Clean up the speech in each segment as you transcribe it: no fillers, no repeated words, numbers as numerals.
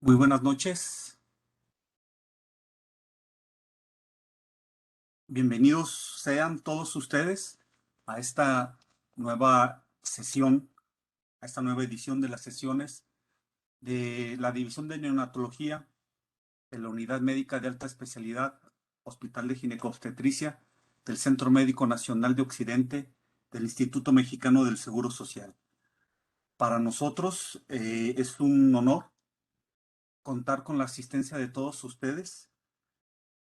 Muy buenas noches. Bienvenidos sean todos ustedes a esta nueva sesión, a esta nueva edición de las sesiones de la División de Neonatología de la Unidad Médica de Alta Especialidad, Hospital de Ginecobstetricia del Centro Médico Nacional de Occidente del Instituto Mexicano del Seguro Social. Para nosotros es un honor contar con la asistencia de todos ustedes.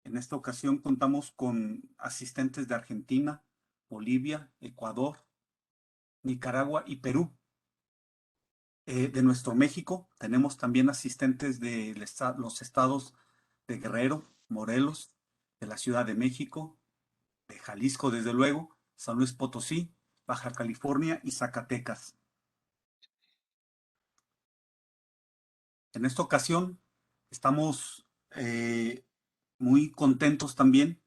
En esta ocasión contamos con asistentes de Argentina, Bolivia, Ecuador, Nicaragua y Perú. De nuestro México tenemos también asistentes de los estados de Guerrero, Morelos, de la Ciudad de México, de Jalisco, desde luego, San Luis Potosí, Baja California y Zacatecas. En esta ocasión estamos muy contentos también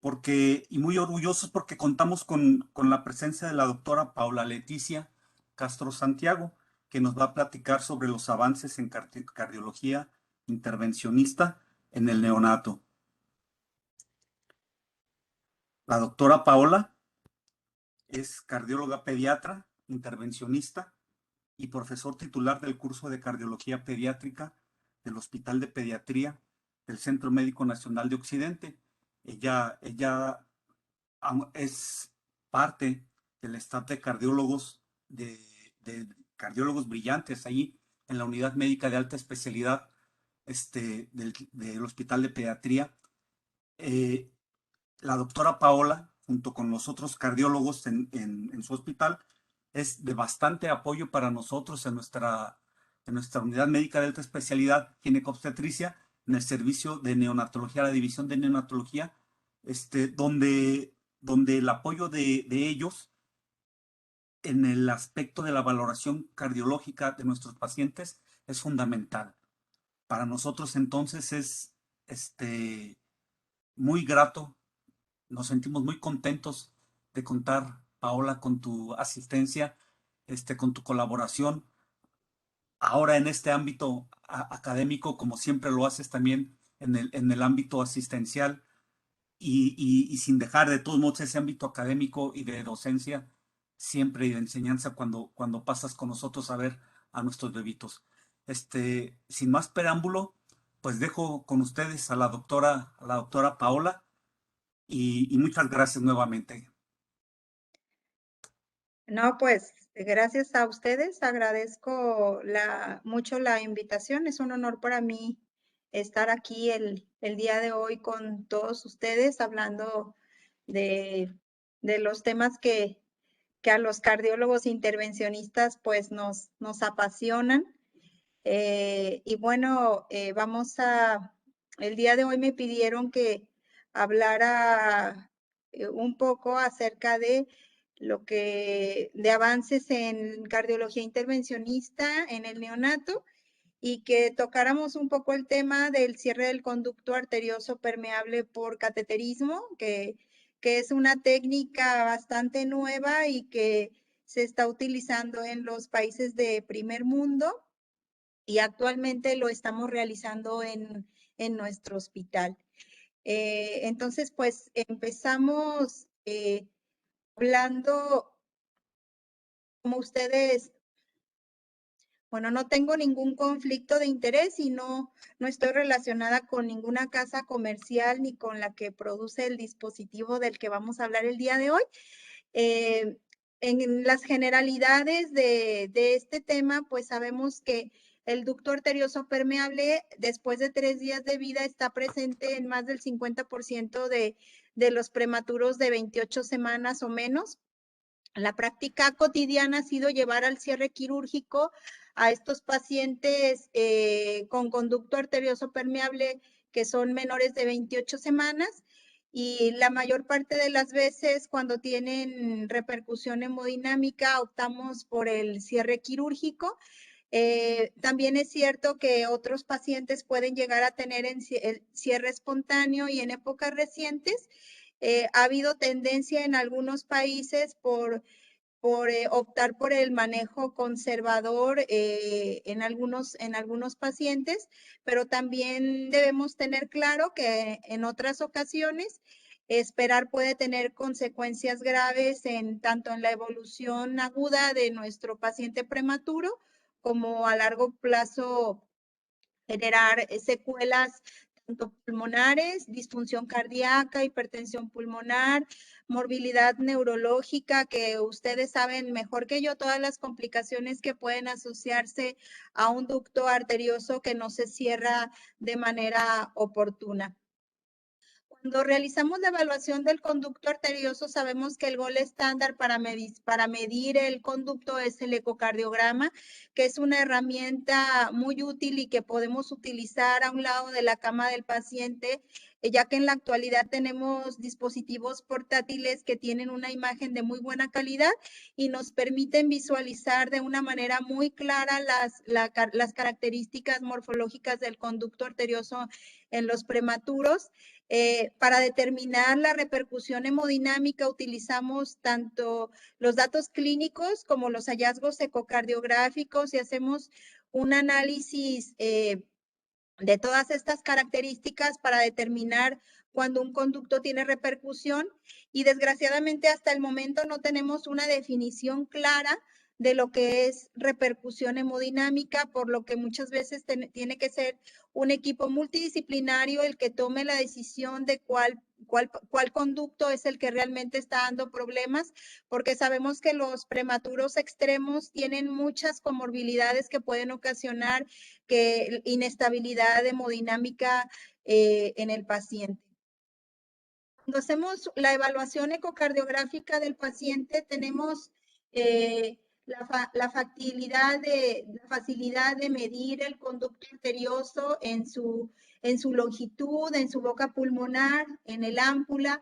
y muy orgullosos porque contamos con la presencia de la doctora Paula Leticia Castro Santiago, que nos va a platicar sobre los avances en cardiología intervencionista en el neonato. La doctora Paola es cardióloga pediatra, intervencionista y profesor titular del curso de cardiología pediátrica del Hospital de Pediatría del Centro Médico Nacional de Occidente. Ella es parte del staff de cardiólogos, de cardiólogos brillantes ahí en la unidad médica de alta especialidad del Hospital de Pediatría. Eh, la doctora Paola, junto con los otros cardiólogos en su hospital, es de bastante apoyo para nosotros en nuestra unidad médica de alta especialidad ginecobstetricia, en el servicio de neonatología, la división de neonatología, donde el apoyo de ellos en el aspecto de la valoración cardiológica de nuestros pacientes es fundamental. Para nosotros entonces es muy grato, nos sentimos muy contentos de contar, Paola, con tu asistencia, con tu colaboración, ahora en este ámbito académico, como siempre lo haces también en el ámbito asistencial y sin dejar de todos modos ese ámbito académico y de docencia, siempre y de enseñanza cuando pasas con nosotros a ver a nuestros bebitos. Sin más preámbulo, pues dejo con ustedes a la doctora Paola y muchas gracias nuevamente. No, pues gracias a ustedes, agradezco mucho la invitación. Es un honor para mí estar aquí el día de hoy con todos ustedes hablando de, de los temas que a los cardiólogos intervencionistas pues nos apasionan. Y bueno, el día de hoy me pidieron que hablara un poco acerca de de avances en cardiología intervencionista en el neonato y que tocáramos un poco el tema del cierre del conducto arterioso permeable por cateterismo, que es una técnica bastante nueva y que se está utilizando en los países de primer mundo y actualmente lo estamos realizando en nuestro hospital. Entonces, pues empezamos hablando, como ustedes, bueno, no tengo ningún conflicto de interés y no estoy relacionada con ninguna casa comercial ni con la que produce el dispositivo del que vamos a hablar el día de hoy. Eh, en las generalidades de este tema, pues sabemos que el ducto arterioso permeable después de 3 días de vida está presente en más del 50% de los prematuros de 28 semanas o menos. La práctica cotidiana ha sido llevar al cierre quirúrgico a estos pacientes con conducto arterioso permeable que son menores de 28 semanas y la mayor parte de las veces cuando tienen repercusión hemodinámica optamos por el cierre quirúrgico. También es cierto que otros pacientes pueden llegar a tener el cierre espontáneo y en épocas recientes ha habido tendencia en algunos países por optar por el manejo conservador en algunos pacientes, pero también debemos tener claro que en otras ocasiones esperar puede tener consecuencias graves tanto en la evolución aguda de nuestro paciente prematuro como a largo plazo generar secuelas tanto pulmonares, disfunción cardíaca, hipertensión pulmonar, morbilidad neurológica, que ustedes saben mejor que yo todas las complicaciones que pueden asociarse a un ducto arterioso que no se cierra de manera oportuna. Cuando realizamos la evaluación del conducto arterioso, sabemos que el gol estándar para medir el conducto es el ecocardiograma, que es una herramienta muy útil y que podemos utilizar a un lado de la cama del paciente, ya que en la actualidad tenemos dispositivos portátiles que tienen una imagen de muy buena calidad y nos permiten visualizar de una manera muy clara las características morfológicas del conducto arterioso en los prematuros. Para determinar la repercusión hemodinámica utilizamos tanto los datos clínicos como los hallazgos ecocardiográficos y hacemos un análisis de todas estas características para determinar cuando un conducto tiene repercusión y desgraciadamente hasta el momento no tenemos una definición clara de lo que es repercusión hemodinámica, por lo que muchas veces tiene que ser un equipo multidisciplinario el que tome la decisión de cuál conducto es el que realmente está dando problemas, porque sabemos que los prematuros extremos tienen muchas comorbilidades que pueden ocasionar inestabilidad hemodinámica en el paciente. Cuando hacemos la evaluación ecocardiográfica del paciente, tenemos la facilidad de medir el conducto arterioso en su longitud, en su boca pulmonar, en el ámpula.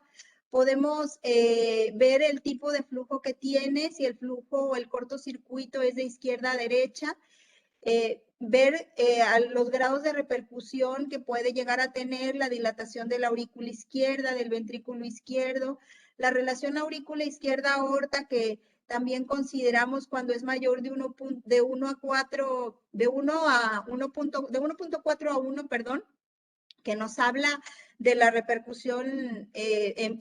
Podemos ver el tipo de flujo que tiene, si el flujo o el cortocircuito es de izquierda a derecha. Ver los grados de repercusión que puede llegar a tener la dilatación de la aurícula izquierda, del ventrículo izquierdo, la relación aurícula izquierda-aorta que también consideramos cuando es mayor de 1 a 4, de 1.4 a 1, perdón, que nos habla de la repercusión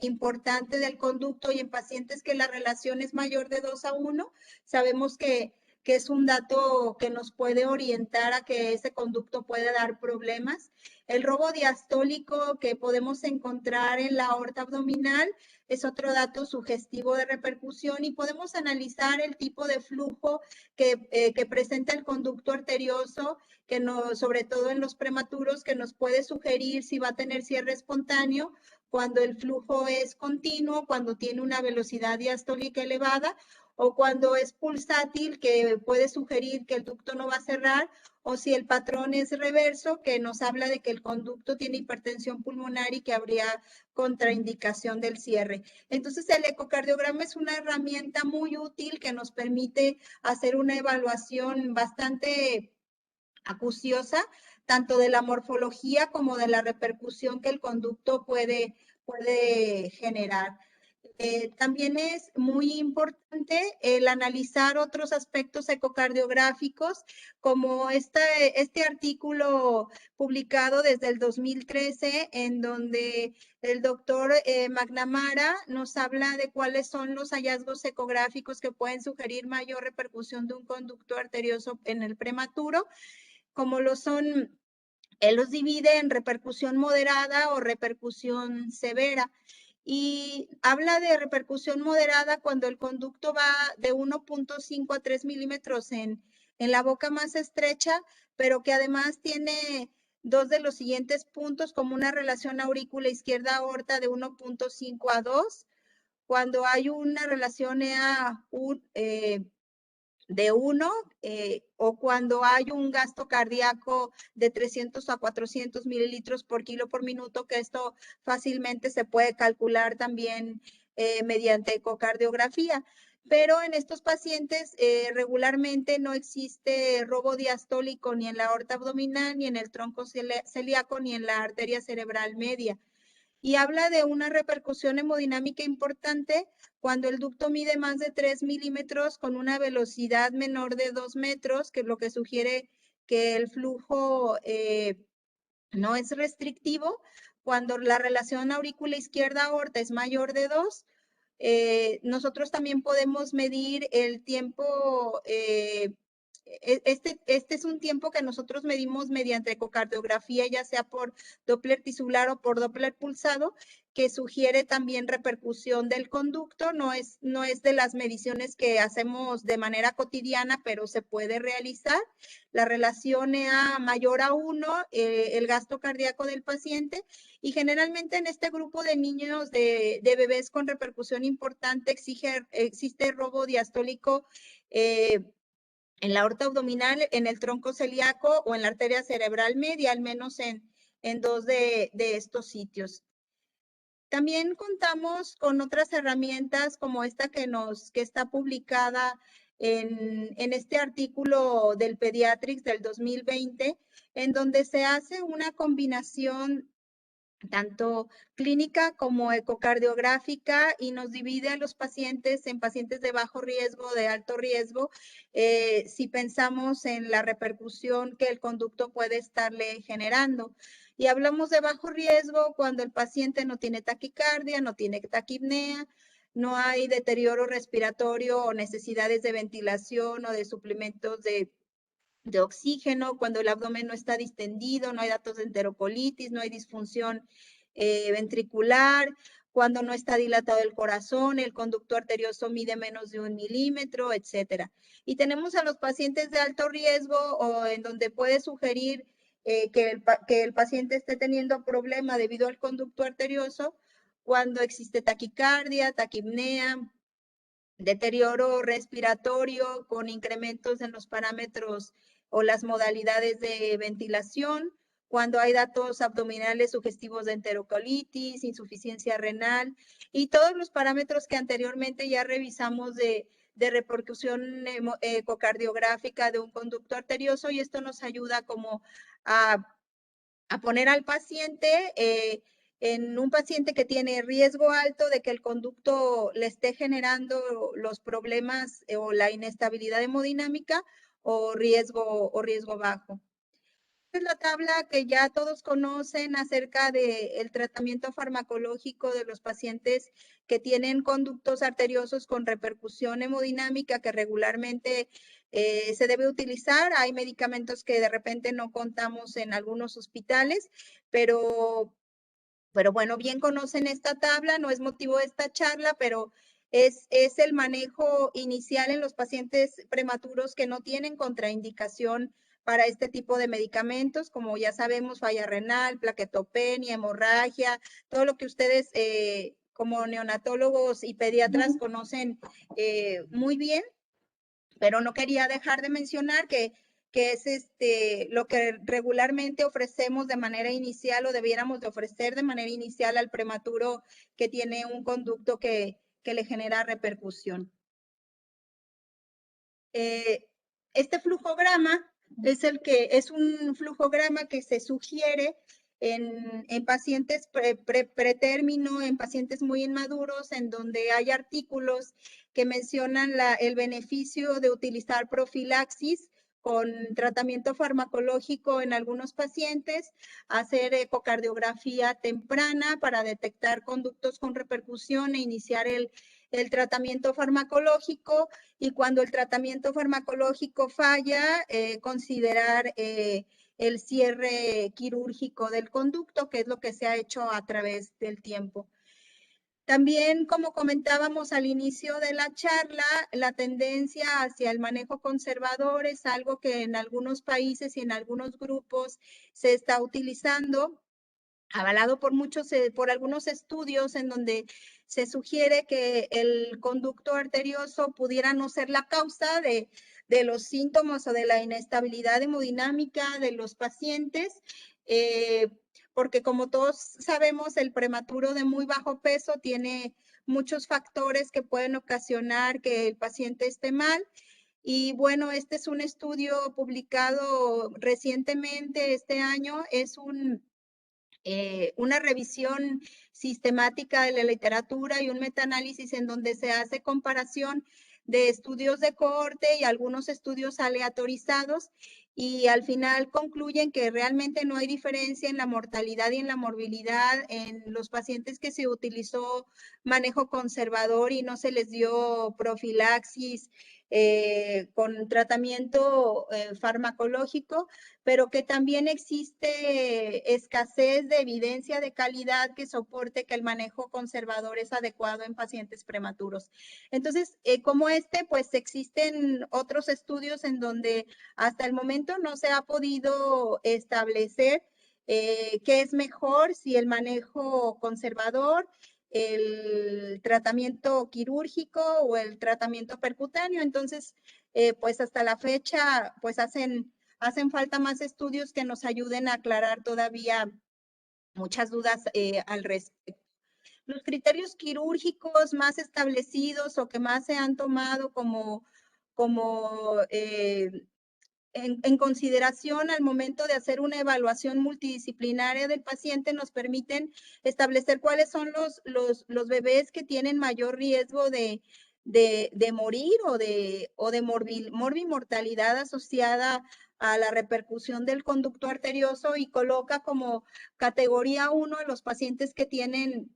importante del conducto y en pacientes que la relación es mayor de 2 a 1, sabemos que es un dato que nos puede orientar a que ese conducto puede dar problemas. El robo diastólico que podemos encontrar en la aorta abdominal es otro dato sugestivo de repercusión y podemos analizar el tipo de flujo que presenta el conducto arterioso, que sobre todo en los prematuros, que nos puede sugerir si va a tener cierre espontáneo, cuando el flujo es continuo, cuando tiene una velocidad diastólica elevada, o cuando es pulsátil, que puede sugerir que el ducto no va a cerrar, o si el patrón es reverso, que nos habla de que el conducto tiene hipertensión pulmonar y que habría contraindicación del cierre. Entonces, el ecocardiograma es una herramienta muy útil que nos permite hacer una evaluación bastante acuciosa, tanto de la morfología como de la repercusión que el conducto puede generar. También es muy importante el analizar otros aspectos ecocardiográficos, como este artículo publicado desde el 2013, en donde el doctor McNamara nos habla de cuáles son los hallazgos ecográficos que pueden sugerir mayor repercusión de un conducto arterioso en el prematuro, como lo son, él los divide en repercusión moderada o repercusión severa. Y habla de repercusión moderada cuando el conducto va de 1.5 a 3 milímetros en la boca más estrecha, pero que además tiene dos de los siguientes puntos, como una relación aurícula izquierda-aorta de 1.5 a 2, cuando hay una relación EA de 1 o cuando hay un gasto cardíaco de 300 a 400 mililitros por kilo por minuto, que esto fácilmente se puede calcular también mediante ecocardiografía. Pero en estos pacientes regularmente no existe robo diastólico ni en la aorta abdominal, ni en el tronco celíaco, ni en la arteria cerebral media. y habla de una repercusión hemodinámica importante cuando el ducto mide más de 3 milímetros con una velocidad menor de 2 metros, que es lo que sugiere que el flujo no es restrictivo. Cuando la relación aurícula izquierda-aorta es mayor de 2, nosotros también podemos medir el tiempo. Este es un tiempo que nosotros medimos mediante ecocardiografía, ya sea por Doppler tisular o por Doppler pulsado, que sugiere también repercusión del conducto. No es de las mediciones que hacemos de manera cotidiana, pero se puede realizar. La relación EA mayor a 1, el gasto cardíaco del paciente, y generalmente en este grupo de niños, de bebés con repercusión importante, existe robo diastólico en la aorta abdominal, en el tronco celíaco o en la arteria cerebral media, al menos en 2 de estos sitios. También contamos con otras herramientas como esta que está publicada en este artículo del Pediatrics del 2020, en donde se hace una combinación tanto clínica como ecocardiográfica, y nos divide a los pacientes en pacientes de bajo riesgo, de alto riesgo, si pensamos en la repercusión que el conducto puede estarle generando. Y hablamos de bajo riesgo cuando el paciente no tiene taquicardia, no tiene taquipnea, no hay deterioro respiratorio o necesidades de ventilación o de suplementos de oxígeno, cuando el abdomen no está distendido, no hay datos de enterocolitis, no hay disfunción ventricular, cuando no está dilatado el corazón, el conducto arterioso mide menos de 1 milímetro, etcétera. Y tenemos a los pacientes de alto riesgo, o en donde puede sugerir que el paciente esté teniendo problema debido al conducto arterioso, cuando existe taquicardia, taquipnea, deterioro respiratorio con incrementos en los parámetros o las modalidades de ventilación, cuando hay datos abdominales sugestivos de enterocolitis, insuficiencia renal y todos los parámetros que anteriormente ya revisamos de repercusión ecocardiográfica de un conducto arterioso, y esto nos ayuda como a poner al paciente en un paciente que tiene riesgo alto de que el conducto le esté generando los problemas o la inestabilidad hemodinámica, o riesgo bajo. Esta es la tabla que ya todos conocen acerca del tratamiento farmacológico de los pacientes que tienen conductos arteriosos con repercusión hemodinámica, que regularmente se debe utilizar. Hay medicamentos que de repente no contamos en algunos hospitales, pero bueno, bien conocen esta tabla, no es motivo de esta charla, pero es el manejo inicial en los pacientes prematuros que no tienen contraindicación para este tipo de medicamentos, como ya sabemos, falla renal, plaquetopenia, hemorragia, todo lo que ustedes como neonatólogos y pediatras conocen muy bien. Pero no quería dejar de mencionar que es lo que regularmente ofrecemos de manera inicial, o debiéramos de ofrecer de manera inicial al prematuro que tiene un conducto que le genera repercusión. Este flujograma es un flujograma que se sugiere en pacientes pretérmino, en pacientes muy inmaduros, en donde hay artículos que mencionan el beneficio de utilizar profilaxis con tratamiento farmacológico en algunos pacientes, hacer ecocardiografía temprana para detectar conductos con repercusión e iniciar el tratamiento farmacológico, y cuando el tratamiento farmacológico falla, considerar el cierre quirúrgico del conducto, que es lo que se ha hecho a través del tiempo. También, como comentábamos al inicio de la charla, la tendencia hacia el manejo conservador es algo que en algunos países y en algunos grupos se está utilizando, avalado por algunos estudios en donde se sugiere que el conducto arterioso pudiera no ser la causa de los síntomas o de la inestabilidad hemodinámica de los pacientes, porque como todos sabemos, el prematuro de muy bajo peso tiene muchos factores que pueden ocasionar que el paciente esté mal. Y bueno, este es un estudio publicado recientemente este año, es un una revisión sistemática de la literatura y un metaanálisis en donde se hace comparación de estudios de cohorte y algunos estudios aleatorizados, y al final concluyen que realmente no hay diferencia en la mortalidad y en la morbilidad en los pacientes que se utilizó manejo conservador y no se les dio profilaxis con tratamiento farmacológico, pero que también existe escasez de evidencia de calidad que soporte que el manejo conservador es adecuado en pacientes prematuros. Entonces, como pues existen otros estudios en donde hasta el momento no se ha podido establecer qué es mejor, si el manejo conservador, el tratamiento quirúrgico o el tratamiento percutáneo. Entonces, pues hasta la fecha, pues hacen falta más estudios que nos ayuden a aclarar todavía muchas dudas al respecto. Los criterios quirúrgicos más establecidos o que más se han tomado como en consideración al momento de hacer una evaluación multidisciplinaria del paciente nos permiten establecer cuáles son los bebés que tienen mayor riesgo de morir o de morbimortalidad asociada a la repercusión del conducto arterioso, y coloca como categoría 1 a los pacientes que tienen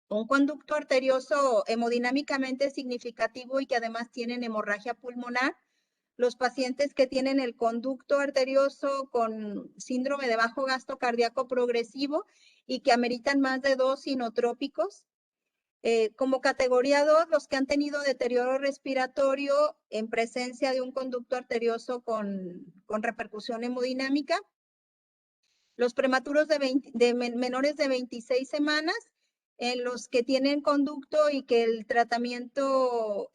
un conducto arterioso hemodinámicamente significativo y que además tienen hemorragia pulmonar, los pacientes que tienen el conducto arterioso con síndrome de bajo gasto cardíaco progresivo y que ameritan más de 2 inotrópicos. Como categoría 2, los que han tenido deterioro respiratorio en presencia de un conducto arterioso con repercusión hemodinámica. Los prematuros de menores de 26 semanas, en los que tienen conducto y que el tratamiento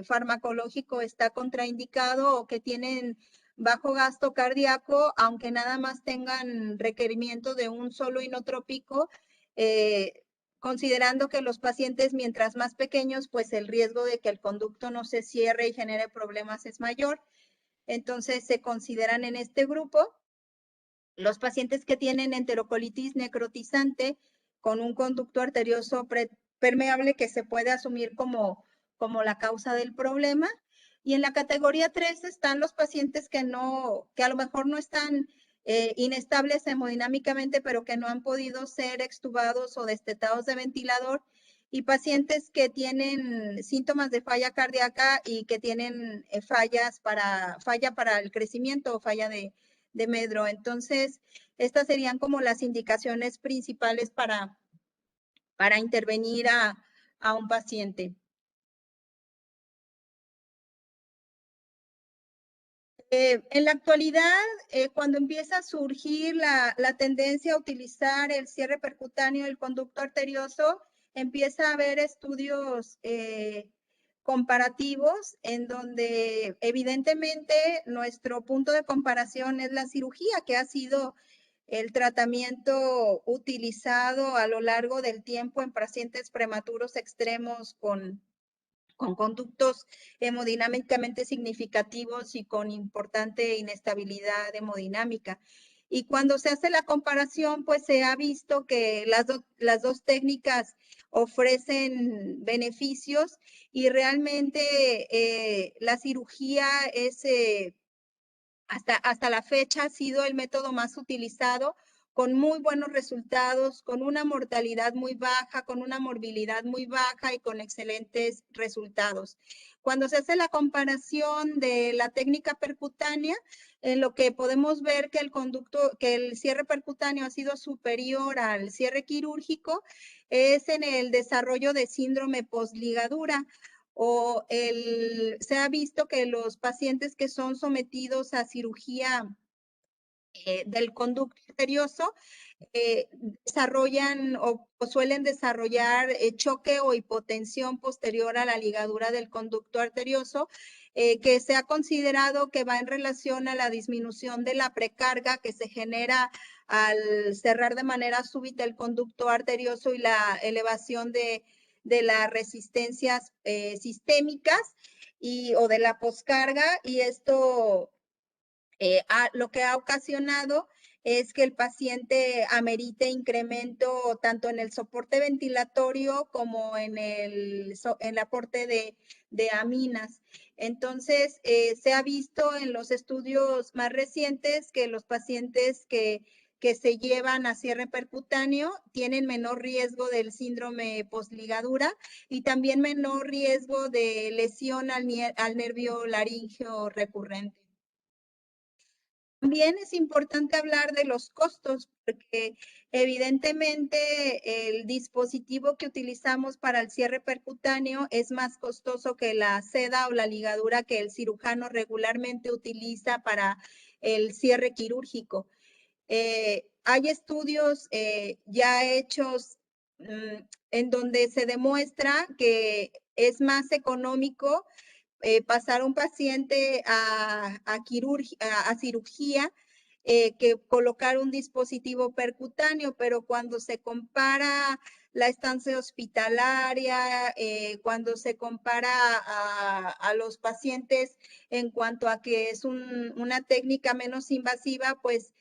farmacológico está contraindicado, o que tienen bajo gasto cardíaco, aunque nada más tengan requerimiento de un solo inotrópico, considerando que los pacientes, mientras más pequeños, pues el riesgo de que el conducto no se cierre y genere problemas es mayor. Entonces se consideran en este grupo. Los pacientes que tienen enterocolitis necrotizante con un conducto arterioso permeable, que se puede asumir como la causa del problema. Y en la categoría 3 están los pacientes que a lo mejor no están inestables hemodinámicamente, pero que no han podido ser extubados o destetados de ventilador, y pacientes que tienen síntomas de falla cardíaca y que tienen falla para el crecimiento o falla de Medro. Entonces, estas serían como las indicaciones principales para intervenir a un paciente. En la actualidad, cuando empieza a surgir la tendencia a utilizar el cierre percutáneo del conducto arterioso, empieza a haber estudios comparativos en donde evidentemente nuestro punto de comparación es la cirugía, que ha sido el tratamiento utilizado a lo largo del tiempo en pacientes prematuros extremos con conductos hemodinámicamente significativos y con importante inestabilidad hemodinámica. Y cuando se hace la comparación, pues se ha visto que las dos técnicas ofrecen beneficios, y realmente la cirugía es hasta la fecha ha sido el método más utilizado, con muy buenos resultados, con una mortalidad muy baja, con una morbilidad muy baja y con excelentes resultados. Cuando se hace la comparación de la técnica percutánea, en lo que podemos ver que el cierre percutáneo ha sido superior al cierre quirúrgico, es en el desarrollo de síndrome postligadura. Se ha visto que los pacientes que son sometidos a cirugía del conducto arterioso desarrollan o suelen desarrollar choque o hipotensión posterior a la ligadura del conducto arterioso, que se ha considerado que va en relación a la disminución de la precarga que se genera al cerrar de manera súbita el conducto arterioso y la elevación de las resistencias sistémicas o de la poscarga, y esto Lo que ha ocasionado es que el paciente amerite incremento tanto en el soporte ventilatorio como en el aporte de aminas. Entonces, se ha visto en los estudios más recientes que los pacientes que se llevan a cierre percutáneo tienen menor riesgo del síndrome postligadura y también menor riesgo de lesión al nervio laríngeo recurrente. También es importante hablar de los costos, porque evidentemente el dispositivo que utilizamos para el cierre percutáneo es más costoso que la seda o la ligadura que el cirujano regularmente utiliza para el cierre quirúrgico. Hay estudios ya hechos en donde se demuestra que es más económico pasar un paciente a cirugía que colocar un dispositivo percutáneo, pero cuando se compara la estancia hospitalaria, cuando se compara a los pacientes en cuanto a que es una técnica menos invasiva, pues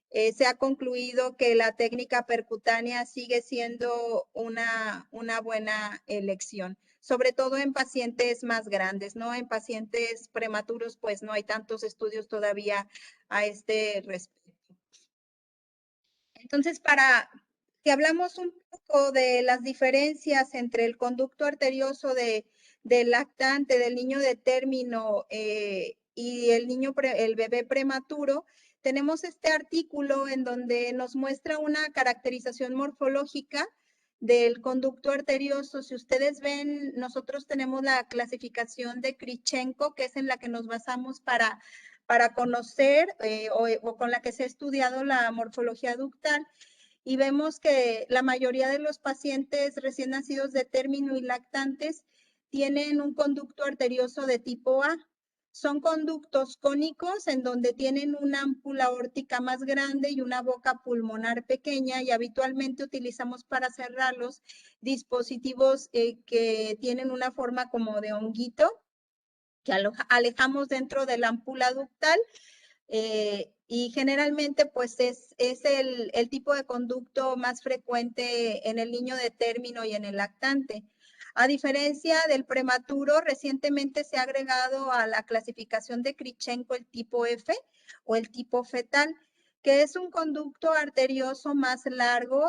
se ha concluido que la técnica percutánea sigue siendo una buena elección, sobre todo en pacientes más grandes, ¿no? En pacientes prematuros, pues no hay tantos estudios todavía a este respecto. Entonces, si hablamos un poco de las diferencias entre el conducto arterioso del lactante, del niño de término y el bebé prematuro, tenemos este artículo en donde nos muestra una caracterización morfológica del conducto arterioso. Si ustedes ven, nosotros tenemos la clasificación de Krichenko, que es en la que nos basamos para conocer o con la que se ha estudiado la morfología ductal y vemos que la mayoría de los pacientes recién nacidos de término y lactantes tienen un conducto arterioso de tipo A. Son conductos cónicos en donde tienen una ámpula aórtica más grande y una boca pulmonar pequeña y habitualmente utilizamos para cerrarlos dispositivos que tienen una forma como de honguito que alejamos dentro de la ámpula ductal y generalmente pues es el tipo de conducto más frecuente en el niño de término y en el lactante. A diferencia del prematuro, recientemente se ha agregado a la clasificación de Krichenko el tipo F o el tipo fetal, que es un conducto arterioso más largo,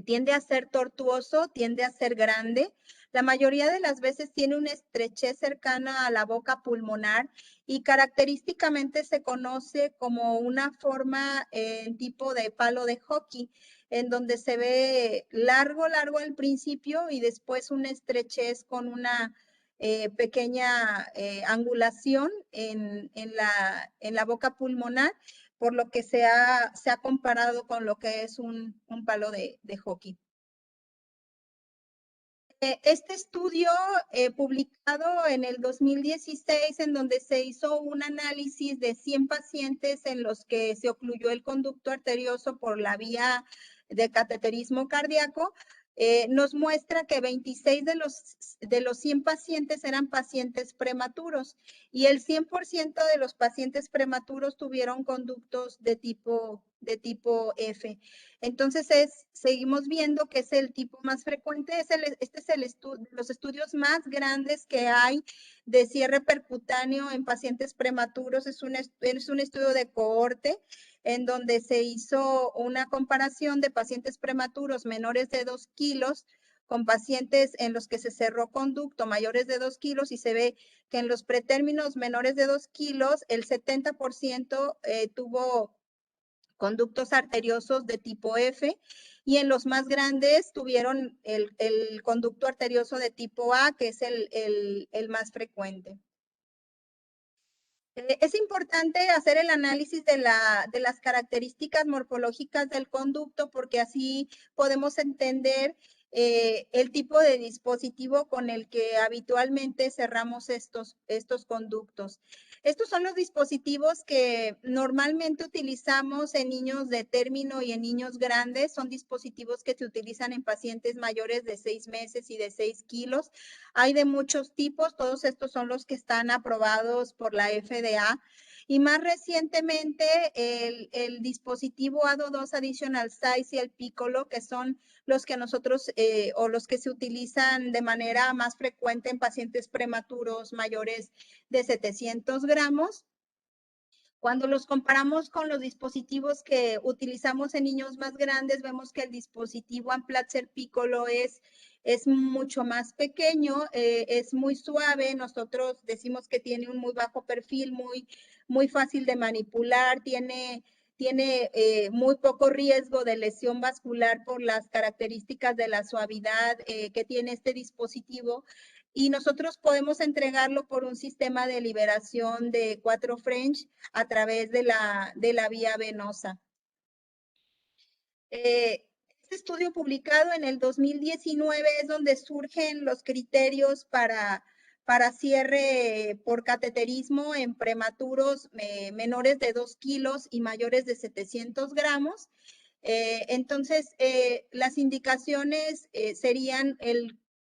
tiende a ser tortuoso, tiende a ser grande. La mayoría de las veces tiene una estrechez cercana a la boca pulmonar y característicamente se conoce como una forma en tipo de palo de hockey, en donde se ve largo al principio y después una estrechez con una pequeña angulación en la boca pulmonar por lo que se ha comparado con lo que es un palo de hockey. Este estudio publicado en el 2016, en donde se hizo un análisis de 100 pacientes en los que se ocluyó el conducto arterioso por la vía de cateterismo cardíaco, nos muestra que 26 de los 100 pacientes eran pacientes prematuros y el 100% de los pacientes prematuros tuvieron conductos de tipo F. Entonces, seguimos viendo que es el tipo más frecuente, este es los estudios más grandes que hay de cierre percutáneo en pacientes prematuros, es un estudio de cohorte en donde se hizo una comparación de pacientes prematuros menores de 2 kilos con pacientes en los que se cerró conducto mayores de 2 kilos y se ve que en los pretérminos menores de 2 kilos el 70% tuvo conductos arteriosos de tipo F y en los más grandes tuvieron el conducto arterioso de tipo A, que es el más frecuente. Es importante hacer el análisis de las características morfológicas del conducto porque así podemos entender el tipo de dispositivo con el que habitualmente cerramos estos conductos. Estos son los dispositivos que normalmente utilizamos en niños de término y en niños grandes. Son dispositivos que se utilizan en pacientes mayores de 6 meses y de 6 kilos. Hay de muchos tipos, todos estos son los que están aprobados por la FDA y más recientemente el dispositivo ADO2 Additional Size y el Piccolo, que son los que nosotros o los que se utilizan de manera más frecuente en pacientes prematuros mayores de 700 gramos. Cuando los comparamos con los dispositivos que utilizamos en niños más grandes, vemos que el dispositivo Amplatzer Piccolo es mucho más pequeño, es muy suave. Nosotros decimos que tiene un muy bajo perfil, muy fácil de manipular, tiene muy poco riesgo de lesión vascular por las características de la suavidad que tiene este dispositivo. Y nosotros podemos entregarlo por un sistema de liberación de 4 French a través de la vía venosa. Este estudio publicado en el 2019 es donde surgen los criterios para cierre por cateterismo en prematuros menores de 2 kilos y mayores de 700 gramos. Entonces, las indicaciones serían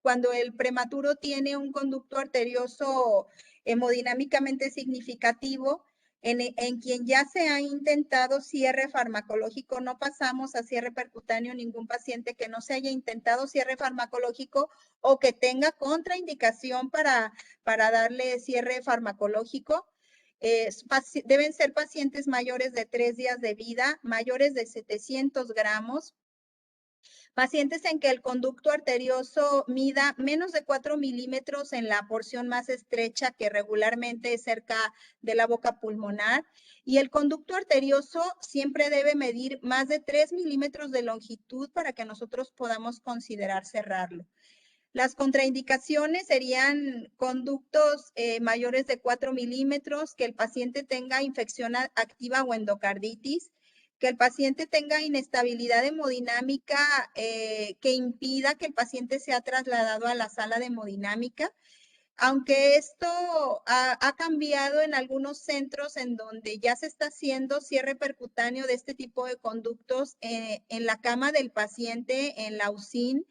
cuando el prematuro tiene un conducto arterioso hemodinámicamente significativo, en quien ya se ha intentado cierre farmacológico. No pasamos a cierre percutáneo ningún paciente que no se haya intentado cierre farmacológico o que tenga contraindicación para darle cierre farmacológico. Deben ser pacientes mayores de 3 días de vida, mayores de 700 gramos, pacientes en que el conducto arterioso mida menos de 4 milímetros en la porción más estrecha, que regularmente es cerca de la boca pulmonar, y el conducto arterioso siempre debe medir más de 3 milímetros de longitud para que nosotros podamos considerar cerrarlo. Las contraindicaciones serían conductos mayores de 4 milímetros, que el paciente tenga infección activa o endocarditis, que el paciente tenga inestabilidad hemodinámica que impida que el paciente sea trasladado a la sala de hemodinámica. Aunque esto ha cambiado en algunos centros en donde ya se está haciendo cierre percutáneo de este tipo de conductos en la cama del paciente, en la UCIN,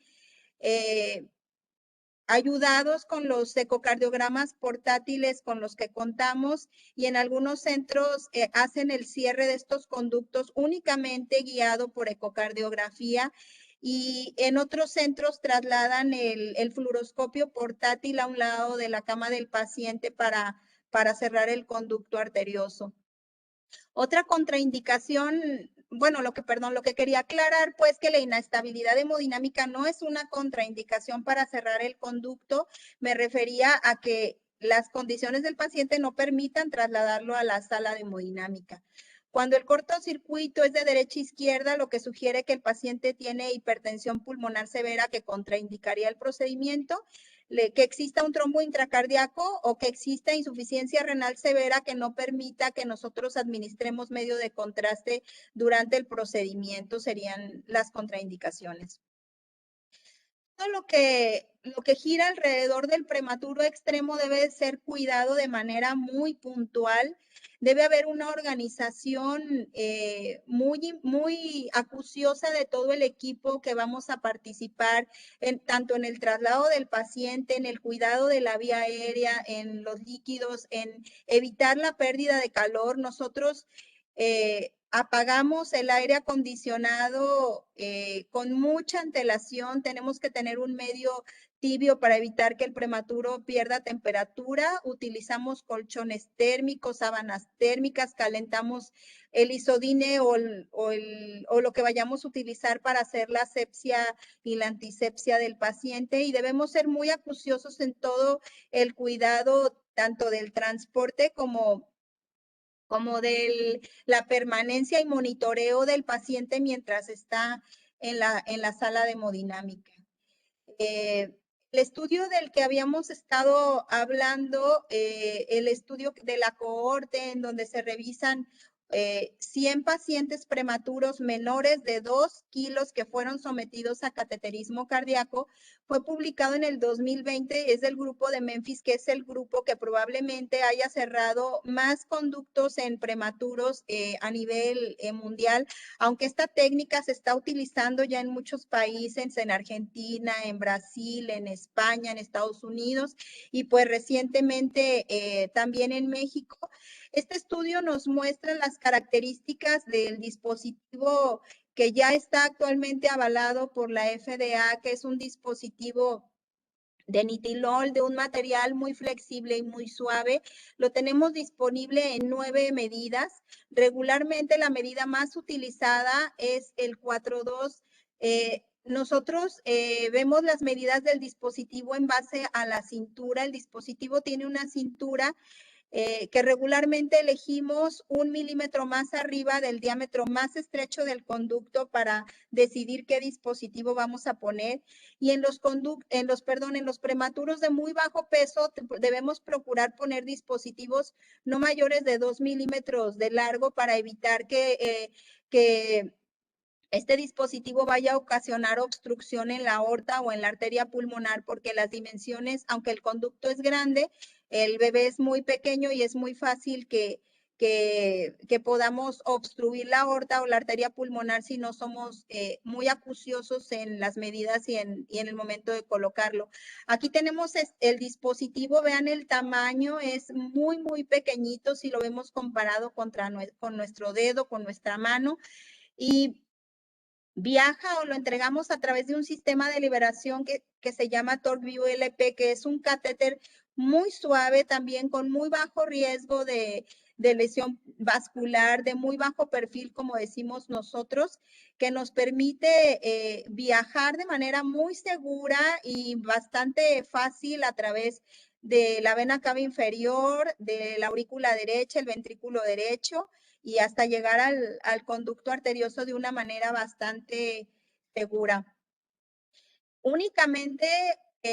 ayudados con los ecocardiogramas portátiles con los que contamos, y en algunos centros hacen el cierre de estos conductos únicamente guiado por ecocardiografía, y en otros centros trasladan el fluoroscopio portátil a un lado de la cama del paciente para cerrar el conducto arterioso. Otra contraindicación, bueno, lo que quería aclarar, pues, que la inestabilidad hemodinámica no es una contraindicación para cerrar el conducto. Me refería a que las condiciones del paciente no permitan trasladarlo a la sala de hemodinámica. Cuando el cortocircuito es de derecha a izquierda, lo que sugiere que el paciente tiene hipertensión pulmonar severa que contraindicaría el procedimiento, que exista un trombo intracardíaco o que exista insuficiencia renal severa que no permita que nosotros administremos medio de contraste durante el procedimiento, serían las contraindicaciones. Todo lo que gira alrededor del prematuro extremo debe ser cuidado de manera muy puntual. Debe haber una organización muy acuciosa de todo el equipo que vamos a participar, tanto en el traslado del paciente, en el cuidado de la vía aérea, en los líquidos, en evitar la pérdida de calor. Nosotros apagamos el aire acondicionado con mucha antelación. Tenemos que tener un medio tibio para evitar que el prematuro pierda temperatura. Utilizamos colchones térmicos, sábanas térmicas, calentamos el isodine o lo que vayamos a utilizar para hacer la asepsia y la antisepsia del paciente, y debemos ser muy acuciosos en todo el cuidado, tanto del transporte como de la permanencia y monitoreo del paciente mientras está en la sala de hemodinámica. El estudio del que habíamos estado hablando, el estudio de la cohorte en donde se revisan 100 pacientes prematuros menores de 2 kilos que fueron sometidos a cateterismo cardíaco, fue publicado en el 2020, es del grupo de Memphis, que es el grupo que probablemente haya cerrado más conductos en prematuros a nivel mundial, aunque esta técnica se está utilizando ya en muchos países, en Argentina, en Brasil, en España, en Estados Unidos, y pues recientemente también en México. Este estudio nos muestra las características del dispositivo que ya está actualmente avalado por la FDA, que es un dispositivo de nitilol, de un material muy flexible y muy suave. Lo tenemos disponible en 9 medidas. Regularmente la medida más utilizada es el 4.2. Nosotros vemos las medidas del dispositivo en base a la cintura. El dispositivo tiene una cintura que regularmente elegimos 1 milímetro más arriba del diámetro más estrecho del conducto para decidir qué dispositivo vamos a poner. Y en los prematuros de muy bajo peso debemos procurar poner dispositivos no mayores de 2 milímetros de largo para evitar que este dispositivo vaya a ocasionar obstrucción en la aorta o en la arteria pulmonar, porque las dimensiones, aunque el conducto es grande, el bebé es muy pequeño y es muy fácil que podamos obstruir la aorta o la arteria pulmonar si no somos muy acuciosos en las medidas y en el momento de colocarlo. Aquí tenemos el dispositivo, vean el tamaño, es muy, muy pequeñito si lo vemos comparado con nuestro dedo, con nuestra mano, y viaja o lo entregamos a través de un sistema de liberación que se llama TorqueView LP, que es un catéter muy suave, también con muy bajo riesgo de lesión vascular, de muy bajo perfil, como decimos nosotros, que nos permite viajar de manera muy segura y bastante fácil a través de la vena cava inferior, de la aurícula derecha, el ventrículo derecho, y hasta llegar al conducto arterioso de una manera bastante segura. Únicamente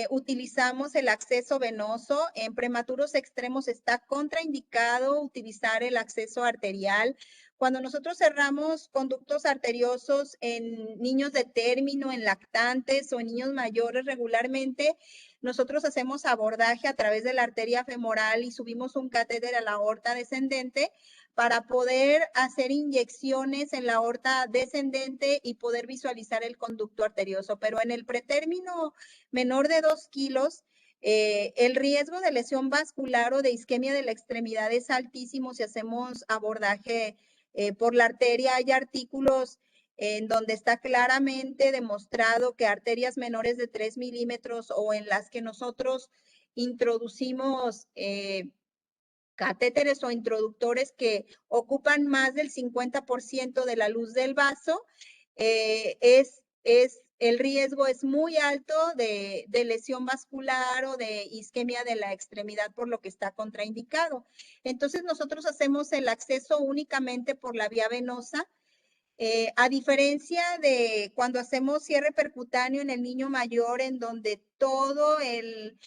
utilizamos el acceso venoso. En prematuros extremos está contraindicado utilizar el acceso arterial. Cuando nosotros cerramos conductos arteriosos en niños de término, en lactantes o en niños mayores regularmente, nosotros hacemos abordaje a través de la arteria femoral y subimos un catéter a la aorta descendente para poder hacer inyecciones en la aorta descendente y poder visualizar el conducto arterioso. Pero en el pretérmino menor de 2 kilos, el riesgo de lesión vascular o de isquemia de la extremidad es altísimo si hacemos abordaje por la arteria. Hay artículos en donde está claramente demostrado que arterias menores de 3 milímetros o en las que nosotros introducimos catéteres o introductores que ocupan más del 50% de la luz del vaso, el riesgo es muy alto de lesión vascular o de isquemia de la extremidad, por lo que está contraindicado. Entonces nosotros hacemos el acceso únicamente por la vía venosa, a diferencia de cuando hacemos cierre percutáneo en el niño mayor, en donde todo el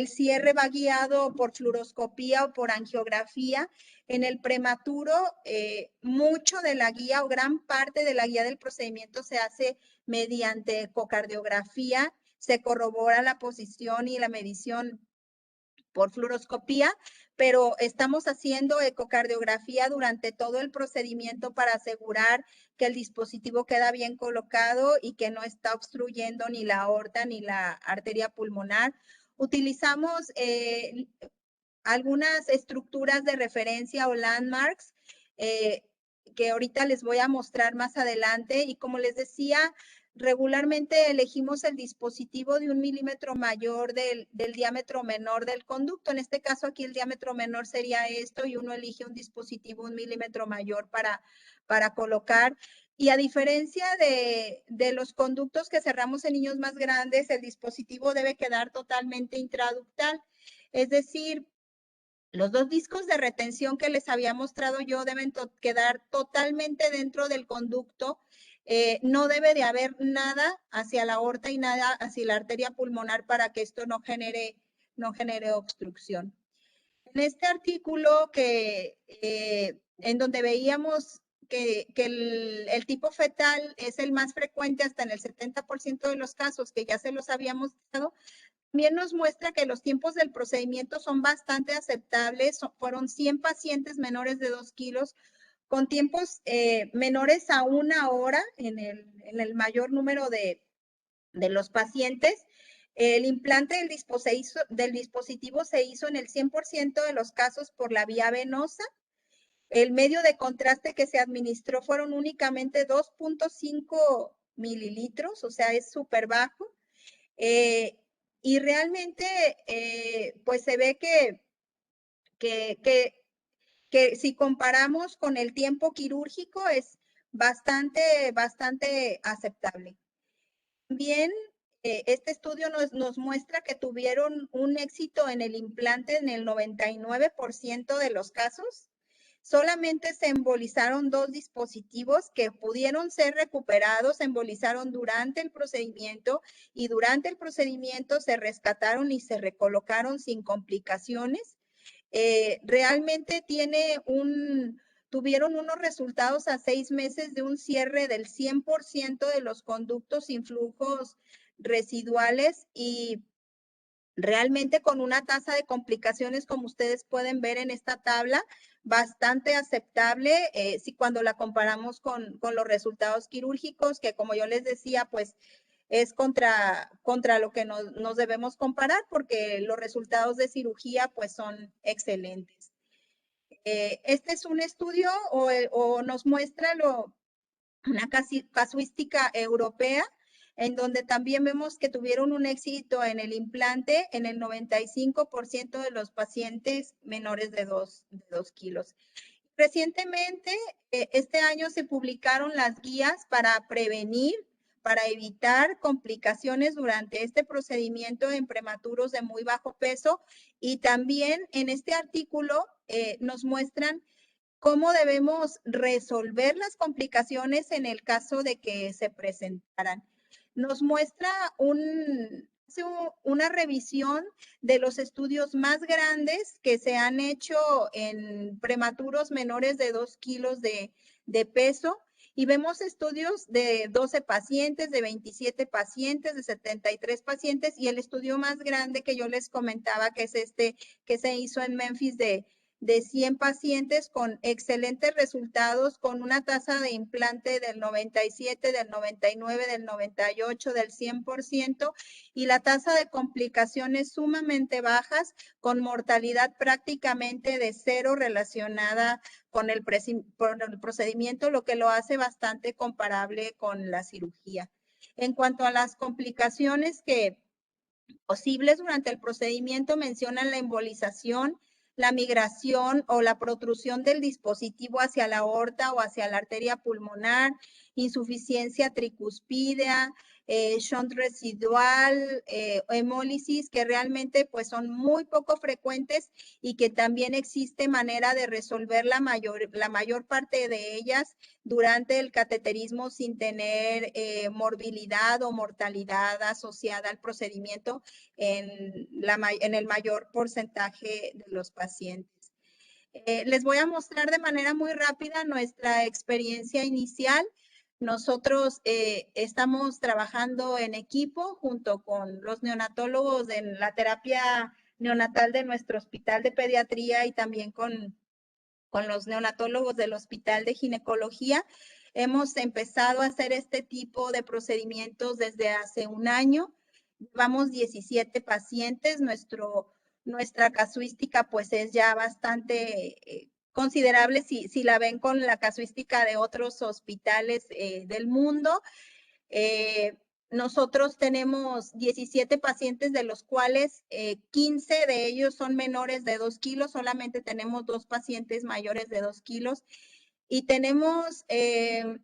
cierre va guiado por fluoroscopía o por angiografía. En el prematuro, mucho de la guía o gran parte de la guía del procedimiento se hace mediante ecocardiografía, se corrobora la posición y la medición por fluoroscopía, pero estamos haciendo ecocardiografía durante todo el procedimiento para asegurar que el dispositivo queda bien colocado y que no está obstruyendo ni la aorta ni la arteria pulmonar. Utilizamos algunas estructuras de referencia o landmarks que ahorita les voy a mostrar más adelante, y como les decía, regularmente elegimos el dispositivo de 1 milímetro mayor del diámetro menor del conducto. En este caso aquí el diámetro menor sería esto, y uno elige un dispositivo 1 milímetro mayor para colocar. Y a diferencia de los conductos que cerramos en niños más grandes, el dispositivo debe quedar totalmente intraductal. Es decir, los 2 discos de retención que les había mostrado yo deben quedar totalmente dentro del conducto. No debe de haber nada hacia la aorta y nada hacia la arteria pulmonar para que esto no genere obstrucción. En este artículo en donde veíamos que el tipo fetal es el más frecuente hasta en el 70% de los casos, que ya se los habíamos dado, también nos muestra que los tiempos del procedimiento son bastante aceptables. Fueron 100 pacientes menores de 2 kilos con tiempos menores a 1 hora en el mayor número de los pacientes. El implante del dispositivo se hizo en el 100% de los casos por la vía venosa. El medio de contraste que se administró fueron únicamente 2.5 mililitros, o sea, es súper bajo. Y realmente, pues se ve que si comparamos con el tiempo quirúrgico es bastante aceptable. También este estudio nos muestra que tuvieron un éxito en el implante en el 99% de los casos. Solamente se embolizaron 2 dispositivos que pudieron ser recuperados, se embolizaron durante el procedimiento y durante el procedimiento se rescataron y se recolocaron sin complicaciones. Realmente tuvieron unos resultados a 6 meses de un cierre del 100% de los conductos sin flujos residuales y realmente con una tasa de complicaciones, como ustedes pueden ver en esta tabla, bastante aceptable si cuando la comparamos con los resultados quirúrgicos, que como yo les decía, pues es contra lo que nos debemos comparar porque los resultados de cirugía pues son excelentes. Este es un estudio o nos muestra una casuística europea en donde también vemos que tuvieron un éxito en el implante en el 95% de los pacientes menores de 2 kilos. Recientemente, este año se publicaron las guías para prevenir, para evitar complicaciones durante este procedimiento en prematuros de muy bajo peso y también en este artículo nos muestran cómo debemos resolver las complicaciones en el caso de que se presentaran. Nos muestra una revisión de los estudios más grandes que se han hecho en prematuros menores de 2 kilos de peso y vemos estudios de 12 pacientes, de 27 pacientes, de 73 pacientes y el estudio más grande que yo les comentaba que es este que se hizo en Memphis de 100 pacientes con excelentes resultados, con una tasa de implante del 97, del 99, del 98, del 100% y la tasa de complicaciones sumamente bajas, con mortalidad prácticamente de cero relacionada con el procedimiento, lo que lo hace bastante comparable con la cirugía. En cuanto a las complicaciones posibles durante el procedimiento, mencionan la embolización, la migración o la protrusión del dispositivo hacia la aorta o hacia la arteria pulmonar, insuficiencia tricuspidea, shunt residual, hemólisis, que realmente pues son muy poco frecuentes y que también existe manera de resolver la mayor parte de ellas durante el cateterismo sin tener morbilidad o mortalidad asociada al procedimiento en el mayor porcentaje de los pacientes. Les voy a mostrar de manera muy rápida nuestra experiencia inicial. Nosotros estamos trabajando en equipo junto con los neonatólogos en la terapia neonatal de nuestro hospital de pediatría y también con los neonatólogos del hospital de ginecología. Hemos empezado a hacer este tipo de procedimientos desde hace un año. Llevamos 17 pacientes. Nuestra casuística pues es ya bastante considerable si la ven con la casuística de otros hospitales del mundo. Nosotros tenemos 17 pacientes, de los cuales 15 de ellos son menores de 2 kilos, solamente tenemos 2 pacientes mayores de 2 kilos y tenemos 3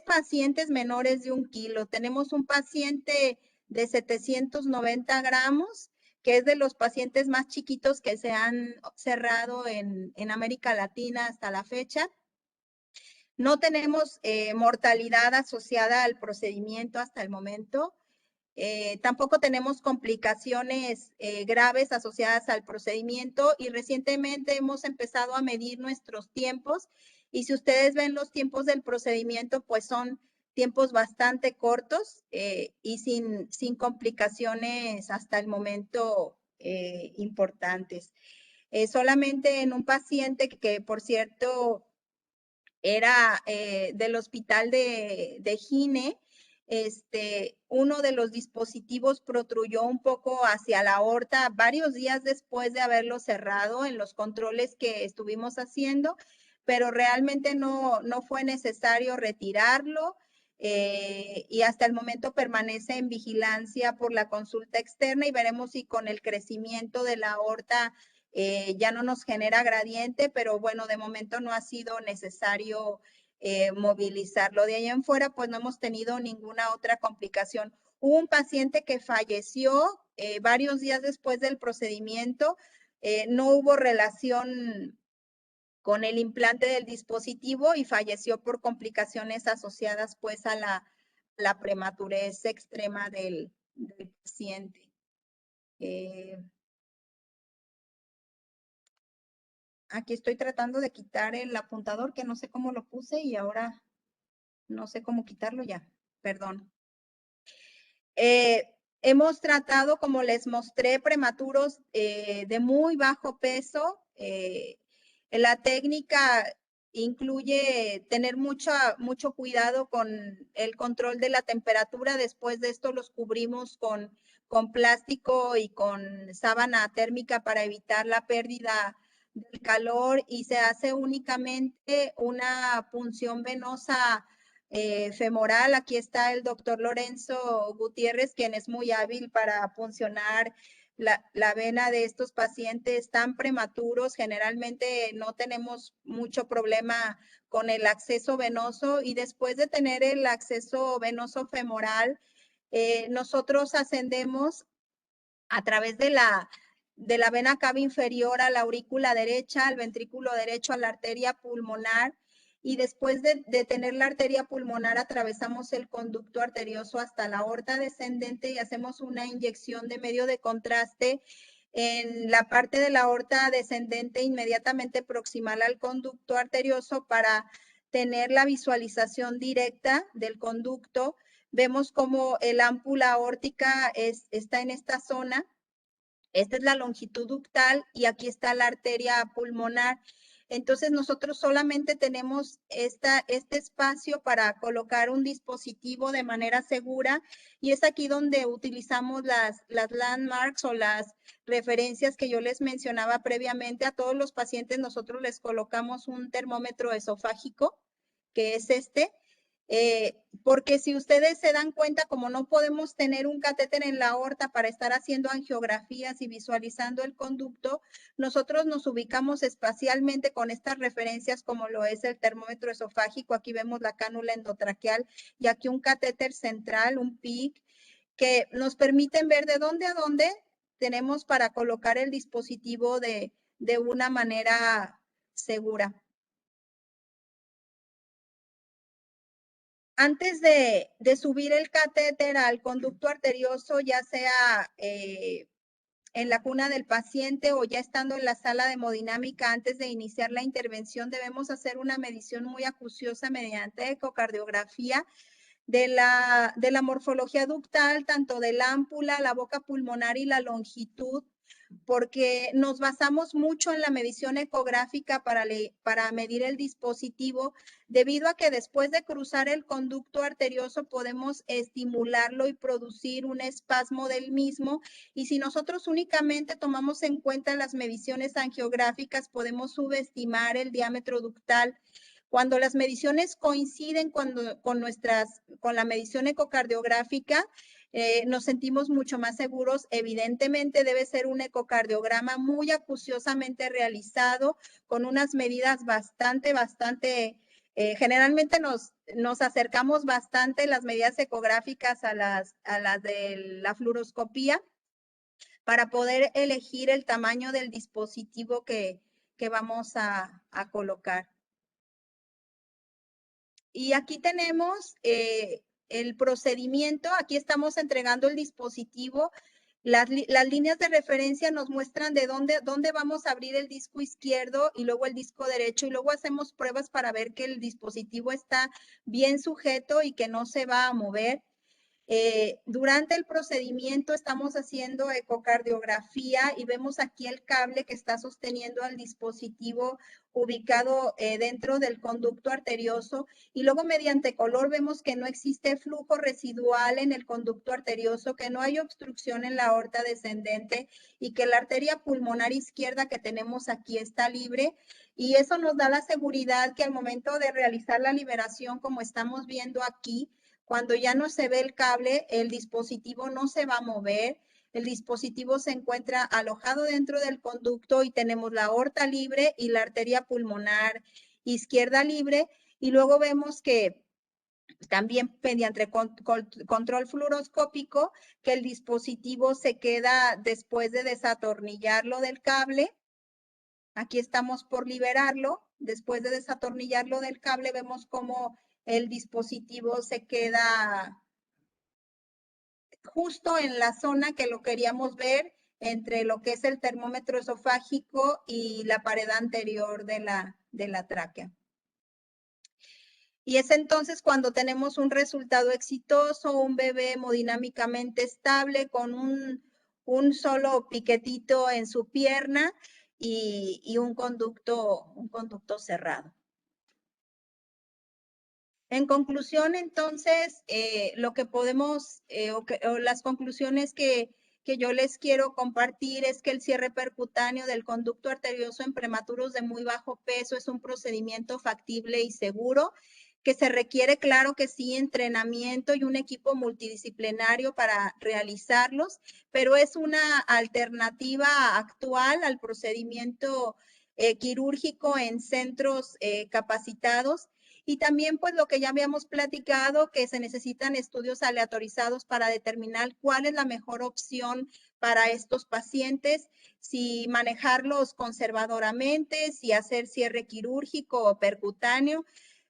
pacientes menores de 1 kilo. Tenemos un paciente de 790 gramos, que es de los pacientes más chiquitos que se han cerrado en América Latina hasta la fecha. No tenemos mortalidad asociada al procedimiento hasta el momento. Tampoco tenemos complicaciones graves asociadas al procedimiento y recientemente hemos empezado a medir nuestros tiempos y si ustedes ven los tiempos del procedimiento, pues son tiempos bastante cortos y sin complicaciones hasta el momento importantes. Solamente en un paciente que por cierto, era del hospital de Gine, uno de los dispositivos protruyó un poco hacia la aorta varios días después de haberlo cerrado en los controles que estuvimos haciendo, pero realmente no fue necesario retirarlo. Y hasta el momento permanece en vigilancia por la consulta externa y veremos si con el crecimiento de la aorta ya no nos genera gradiente, pero bueno, de momento no ha sido necesario movilizarlo. De ahí en fuera, pues no hemos tenido ninguna otra complicación. Hubo un paciente que falleció varios días después del procedimiento. No hubo relación con el implante del dispositivo y falleció por complicaciones asociadas pues a la prematurez extrema del paciente. Aquí estoy tratando de quitar el apuntador que no sé cómo lo puse y ahora no sé cómo quitarlo ya, perdón. Hemos tratado, como les mostré, prematuros de muy bajo peso. La técnica incluye tener mucho cuidado con el control de la temperatura. Después de esto los cubrimos con plástico y con sábana térmica para evitar la pérdida del calor y se hace únicamente una punción venosa femoral. Aquí está el doctor Lorenzo Gutiérrez, quien es muy hábil para puncionar la vena de estos pacientes tan prematuros. Generalmente no tenemos mucho problema con el acceso venoso y después de tener el acceso venoso femoral, nosotros ascendemos a través de la vena cava inferior a la aurícula derecha, al ventrículo derecho, a la arteria pulmonar, y después de tener la arteria pulmonar atravesamos el conducto arterioso hasta la aorta descendente y hacemos una inyección de medio de contraste en la parte de la aorta descendente inmediatamente proximal al conducto arterioso para tener la visualización directa del conducto. Vemos como el ámpula aórtica está en esta zona. Esta es la longitud ductal y aquí está la arteria pulmonar. Entonces nosotros solamente tenemos este espacio para colocar un dispositivo de manera segura y es aquí donde utilizamos las landmarks o las referencias que yo les mencionaba previamente. A todos los pacientes nosotros les colocamos un termómetro esofágico, que es porque si ustedes se dan cuenta, como no podemos tener un catéter en la aorta para estar haciendo angiografías y visualizando el conducto, nosotros nos ubicamos espacialmente con estas referencias como lo es el termómetro esofágico. Aquí vemos la cánula endotraqueal y aquí un catéter central, un PIC, que nos permiten ver de dónde a dónde tenemos para colocar el dispositivo de una manera segura. Antes de subir el catéter al conducto arterioso, ya sea en la cuna del paciente o ya estando en la sala de hemodinámica, antes de iniciar la intervención, debemos hacer una medición muy acuciosa mediante ecocardiografía de la morfología ductal, tanto del ámpula, la boca pulmonar y la longitud, porque nos basamos mucho en la medición ecográfica para medir el dispositivo, debido a que después de cruzar el conducto arterioso podemos estimularlo y producir un espasmo del mismo, y si nosotros únicamente tomamos en cuenta las mediciones angiográficas, podemos subestimar el diámetro ductal. Cuando las mediciones coinciden con la medición ecocardiográfica, nos sentimos mucho más seguros. Evidentemente debe ser un ecocardiograma muy acuciosamente realizado, con unas medidas bastante, generalmente nos acercamos bastante las medidas ecográficas a las de la fluoroscopía para poder elegir el tamaño del dispositivo que vamos a colocar. Y aquí tenemos el procedimiento. Aquí estamos entregando el dispositivo. Las líneas de referencia nos muestran de dónde vamos a abrir el disco izquierdo y luego el disco derecho, y luego hacemos pruebas para ver que el dispositivo está bien sujeto y que no se va a mover. Durante el procedimiento estamos haciendo ecocardiografía y vemos aquí el cable que está sosteniendo al dispositivo ubicado dentro del conducto arterioso, y luego mediante color vemos que no existe flujo residual en el conducto arterioso, que no hay obstrucción en la aorta descendente y que la arteria pulmonar izquierda que tenemos aquí está libre, y eso nos da la seguridad que al momento de realizar la liberación, como estamos viendo aquí, cuando ya no se ve el cable, el dispositivo no se va a mover, el dispositivo se encuentra alojado dentro del conducto y tenemos la aorta libre y la arteria pulmonar izquierda libre, y luego vemos que también mediante control fluoroscópico, que el dispositivo se queda después de desatornillarlo del cable. Aquí estamos por liberarlo. Después de desatornillarlo del cable, vemos cómo el dispositivo se queda justo en la zona que lo queríamos ver, entre lo que es el termómetro esofágico y la pared anterior de la tráquea. Y es entonces cuando tenemos un resultado exitoso, un bebé hemodinámicamente estable con un solo piquetito en su pierna y un conducto cerrado. En conclusión, entonces, lo que podemos, o las conclusiones que yo les quiero compartir es que el cierre percutáneo del conducto arterioso en prematuros de muy bajo peso es un procedimiento factible y seguro, que se requiere, claro que sí, entrenamiento y un equipo multidisciplinario para realizarlos, pero es una alternativa actual al procedimiento quirúrgico en centros capacitados. Y también, pues, lo que ya habíamos platicado, que se necesitan estudios aleatorizados para determinar cuál es la mejor opción para estos pacientes, si manejarlos conservadoramente, si hacer cierre quirúrgico o percutáneo.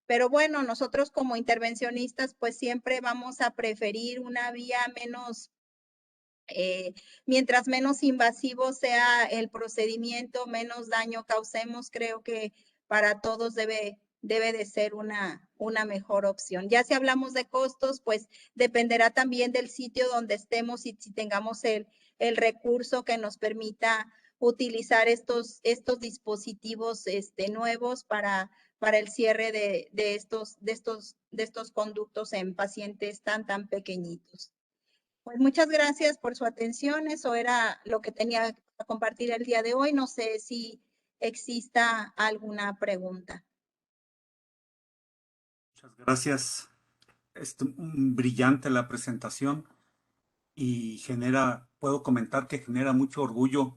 Pero bueno, nosotros como intervencionistas, pues siempre vamos a preferir una vía menos, mientras menos invasivo sea el procedimiento, menos daño causemos, creo que para todos debe de ser una mejor opción. Ya si hablamos de costos, pues dependerá también del sitio donde estemos y si tengamos el recurso que nos permita utilizar estos dispositivos nuevos para el cierre de estos conductos en pacientes tan pequeñitos. Pues muchas gracias por su atención. Eso era lo que tenía que compartir el día de hoy. No sé si exista alguna pregunta. Muchas gracias. Brillante la presentación y puedo comentar que genera mucho orgullo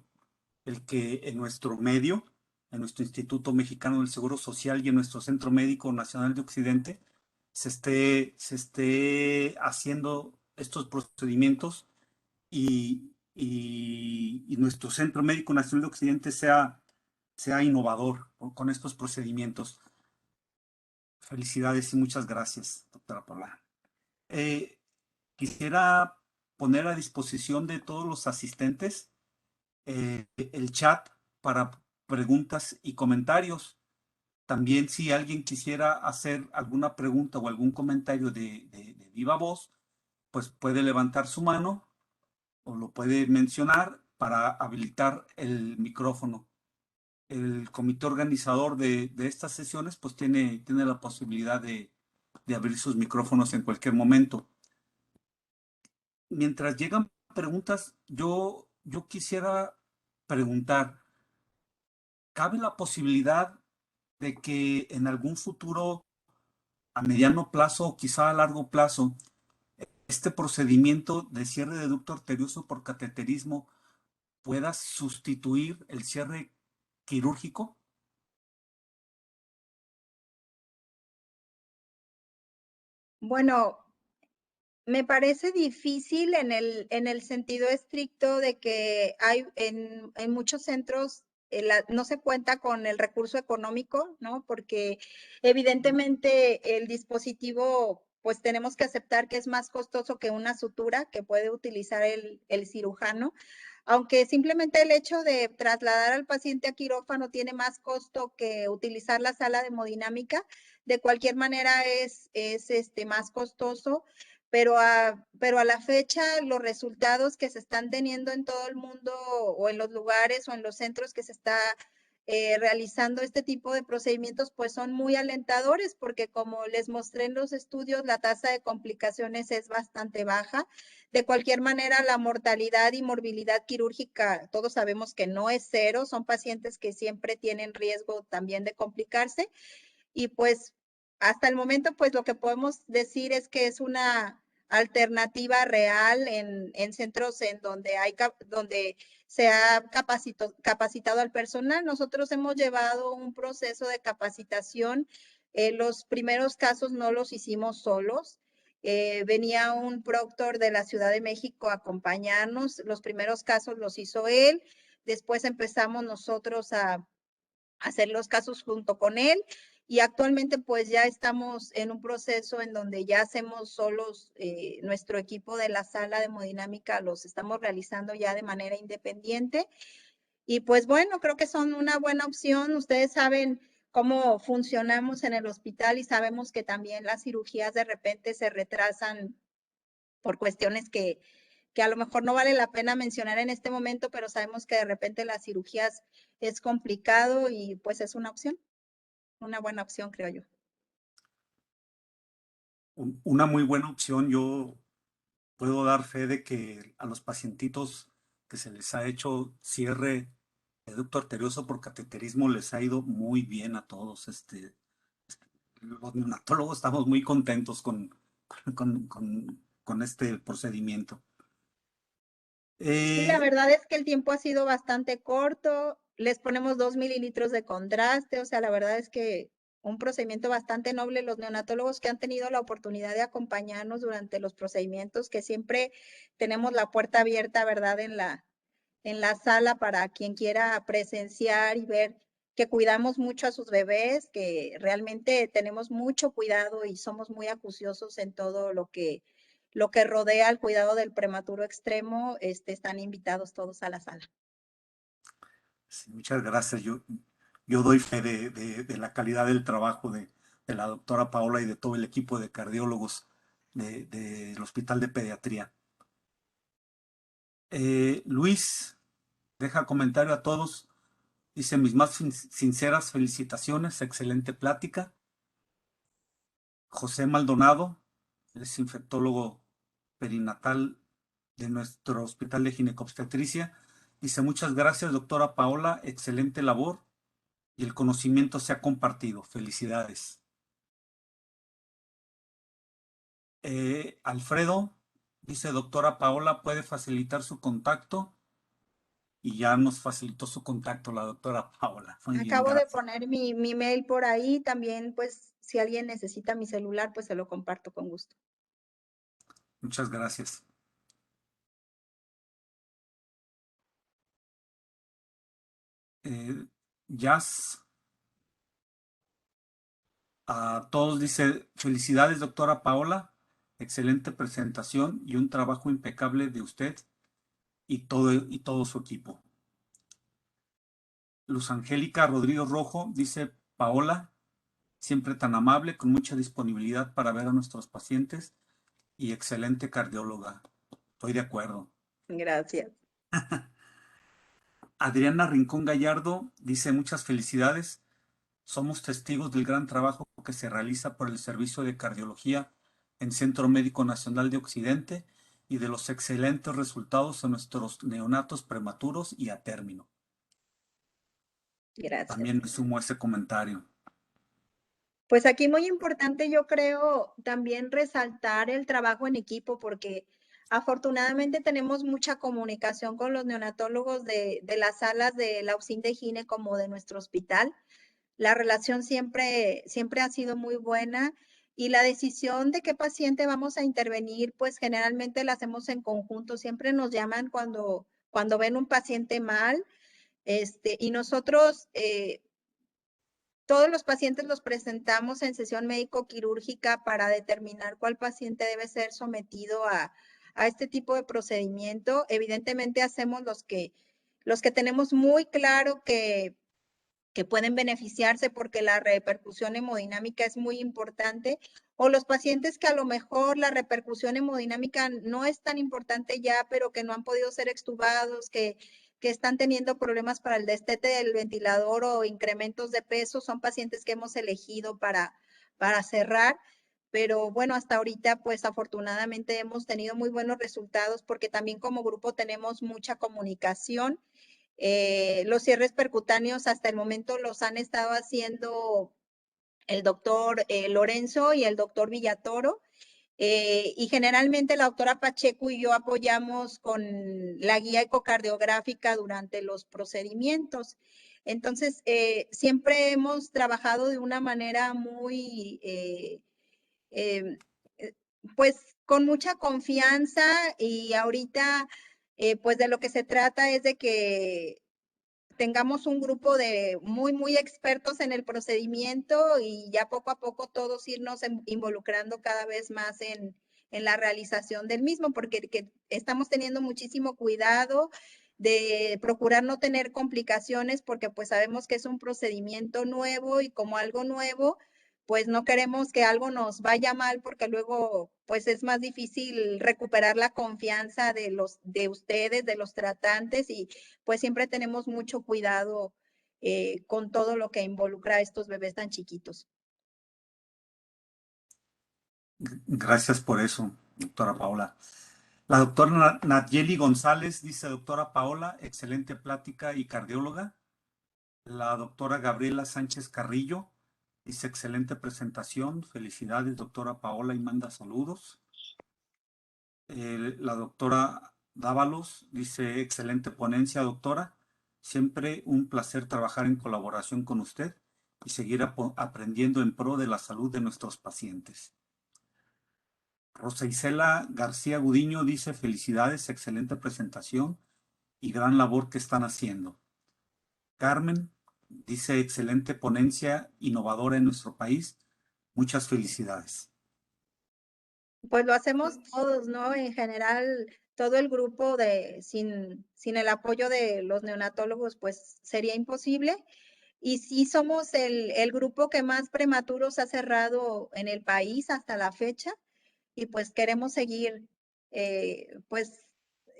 el que en nuestro medio, en nuestro Instituto Mexicano del Seguro Social y en nuestro Centro Médico Nacional de Occidente, se esté haciendo estos procedimientos y nuestro Centro Médico Nacional de Occidente sea innovador con estos procedimientos. Felicidades y muchas gracias, doctora Paula. Eh, Quisiera poner a disposición de todos los asistentes el chat para preguntas y comentarios. También si alguien quisiera hacer alguna pregunta o algún comentario de viva voz, pues puede levantar su mano o lo puede mencionar para habilitar el micrófono. El comité organizador de estas sesiones pues tiene la posibilidad de abrir sus micrófonos en cualquier momento. Mientras llegan preguntas, yo quisiera preguntar, ¿cabe la posibilidad de que en algún futuro, a mediano plazo o quizá a largo plazo, este procedimiento de cierre de ducto arterioso por cateterismo pueda sustituir el cierre quirúrgico? Bueno, me parece difícil en el sentido estricto de que hay en muchos centros no se cuenta con el recurso económico, ¿no? Porque evidentemente el dispositivo, pues tenemos que aceptar que es más costoso que una sutura que puede utilizar el cirujano, aunque simplemente el hecho de trasladar al paciente a quirófano tiene más costo que utilizar la sala de hemodinámica. De cualquier manera es más costoso, pero a la fecha los resultados que se están teniendo en todo el mundo o en los lugares o en los centros que se está realizando este tipo de procedimientos, pues son muy alentadores porque como les mostré en los estudios, la tasa de complicaciones es bastante baja. De cualquier manera, la mortalidad y morbilidad quirúrgica, todos sabemos que no es cero, son pacientes que siempre tienen riesgo también de complicarse y pues hasta el momento, pues lo que podemos decir es que es una alternativa real en centros en donde donde se ha capacitado al personal. Nosotros hemos llevado un proceso de capacitación. Los primeros casos no los hicimos solos. Venía un proctor de la Ciudad de México a acompañarnos. Los primeros casos los hizo él. Después empezamos nosotros a hacer los casos junto con él y actualmente pues ya estamos en un proceso en donde ya hacemos solos nuestro equipo de la sala de hemodinámica, los estamos realizando ya de manera independiente y pues bueno, creo que son una buena opción. Ustedes saben cómo funcionamos en el hospital y sabemos que también las cirugías de repente se retrasan por cuestiones que a lo mejor no vale la pena mencionar en este momento, pero sabemos que de repente las cirugías es complicado y pues es una buena opción, creo yo. Una muy buena opción. Yo puedo dar fe de que a los pacientitos que se les ha hecho cierre de ducto arterioso por cateterismo les ha ido muy bien a todos. Los neonatólogos estamos muy contentos con este procedimiento. Sí, la Eh, verdad es que el tiempo ha sido bastante corto. Les ponemos 2 mililitros de contraste, o sea, la verdad es que un procedimiento bastante noble. Los neonatólogos que han tenido la oportunidad de acompañarnos durante los procedimientos, que siempre tenemos la puerta abierta, ¿verdad? En la sala para quien quiera presenciar y ver que cuidamos mucho a sus bebés, que realmente tenemos mucho cuidado y somos muy acuciosos en todo lo que rodea al cuidado del prematuro extremo, están invitados todos a la sala. sí, muchas gracias. Yo doy fe de la calidad del trabajo de la doctora Paola y de todo el equipo de cardiólogos del Hospital de Pediatría. Luis, deja comentario a todos. Dice mis más sinceras felicitaciones, excelente plática. José Maldonado, es infectólogo perinatal de nuestro Hospital de Ginecobstetricia. Dice muchas gracias, doctora Paola, excelente labor y el conocimiento se ha compartido. Felicidades. Alfredo dice, doctora Paola, ¿puede facilitar su contacto? Y ya nos facilitó su contacto la doctora Paola. Muy bien, Acabo de gracias. poner mi mail por ahí, también pues si alguien necesita mi celular, pues se lo comparto con gusto. Muchas gracias. Jazz, a todos dice, felicidades, doctora Paola, excelente presentación y un trabajo impecable de usted y todo su equipo. Luz Angélica Rodríguez Rojo dice, Paola, siempre tan amable, con mucha disponibilidad para ver a nuestros pacientes y excelente cardióloga. Estoy de acuerdo. Gracias. Adriana Rincón Gallardo dice muchas felicidades. Somos testigos del gran trabajo que se realiza por el Servicio de Cardiología en Centro Médico Nacional de Occidente y de los excelentes resultados en nuestros neonatos prematuros y a término. Gracias. También me sumo a ese comentario. Pues aquí muy importante, yo creo, también resaltar el trabajo en equipo, porque afortunadamente tenemos mucha comunicación con los neonatólogos de las salas de la UCIN de Gine como de nuestro hospital. La relación siempre ha sido muy buena y la decisión de qué paciente vamos a intervenir, pues generalmente la hacemos en conjunto. Siempre nos llaman cuando ven un paciente mal, y nosotros todos los pacientes los presentamos en sesión médico-quirúrgica para determinar cuál paciente debe ser sometido a este tipo de procedimiento. Evidentemente hacemos los que tenemos muy claro que pueden beneficiarse porque la repercusión hemodinámica es muy importante, o los pacientes que a lo mejor la repercusión hemodinámica no es tan importante ya, pero que no han podido ser extubados, que están teniendo problemas para el destete del ventilador o incrementos de peso, son pacientes que hemos elegido para cerrar. Pero bueno, hasta ahorita pues afortunadamente hemos tenido muy buenos resultados porque también como grupo tenemos mucha comunicación. Los cierres percutáneos hasta el momento los han estado haciendo el doctor Lorenzo y el doctor Villatoro. Y generalmente la doctora Pacheco y yo apoyamos con la guía ecocardiográfica durante los procedimientos. Entonces, siempre hemos trabajado de una manera muy, eh, pues con mucha confianza y ahorita, pues de lo que se trata es de que tengamos un grupo de muy expertos en el procedimiento y ya poco a poco todos irnos involucrando cada vez más en la realización del mismo, porque estamos teniendo muchísimo cuidado de procurar no tener complicaciones, porque pues sabemos que es un procedimiento nuevo y como algo nuevo, pues no queremos que algo nos vaya mal porque luego pues es más difícil recuperar la confianza de ustedes, de los tratantes y pues siempre tenemos mucho cuidado con todo lo que involucra a estos bebés tan chiquitos. Gracias por eso, doctora Paola. La doctora Nayeli González dice, doctora Paola, excelente plática y cardióloga. La doctora Gabriela Sánchez Carrillo dice, excelente presentación. Felicidades, doctora Paola, y manda saludos. La doctora Dávalos dice, excelente ponencia, doctora. Siempre un placer trabajar en colaboración con usted y seguir aprendiendo en pro de la salud de nuestros pacientes. Rosa Isela García Gudiño dice, felicidades, excelente presentación y gran labor que están haciendo. Carmen dice, excelente ponencia innovadora en nuestro país. Muchas felicidades. Pues lo hacemos todos, ¿no? En general, todo el grupo sin el apoyo de los neonatólogos, pues sería imposible. Y sí somos el grupo que más prematuros ha cerrado en el país hasta la fecha. Y pues queremos seguir, pues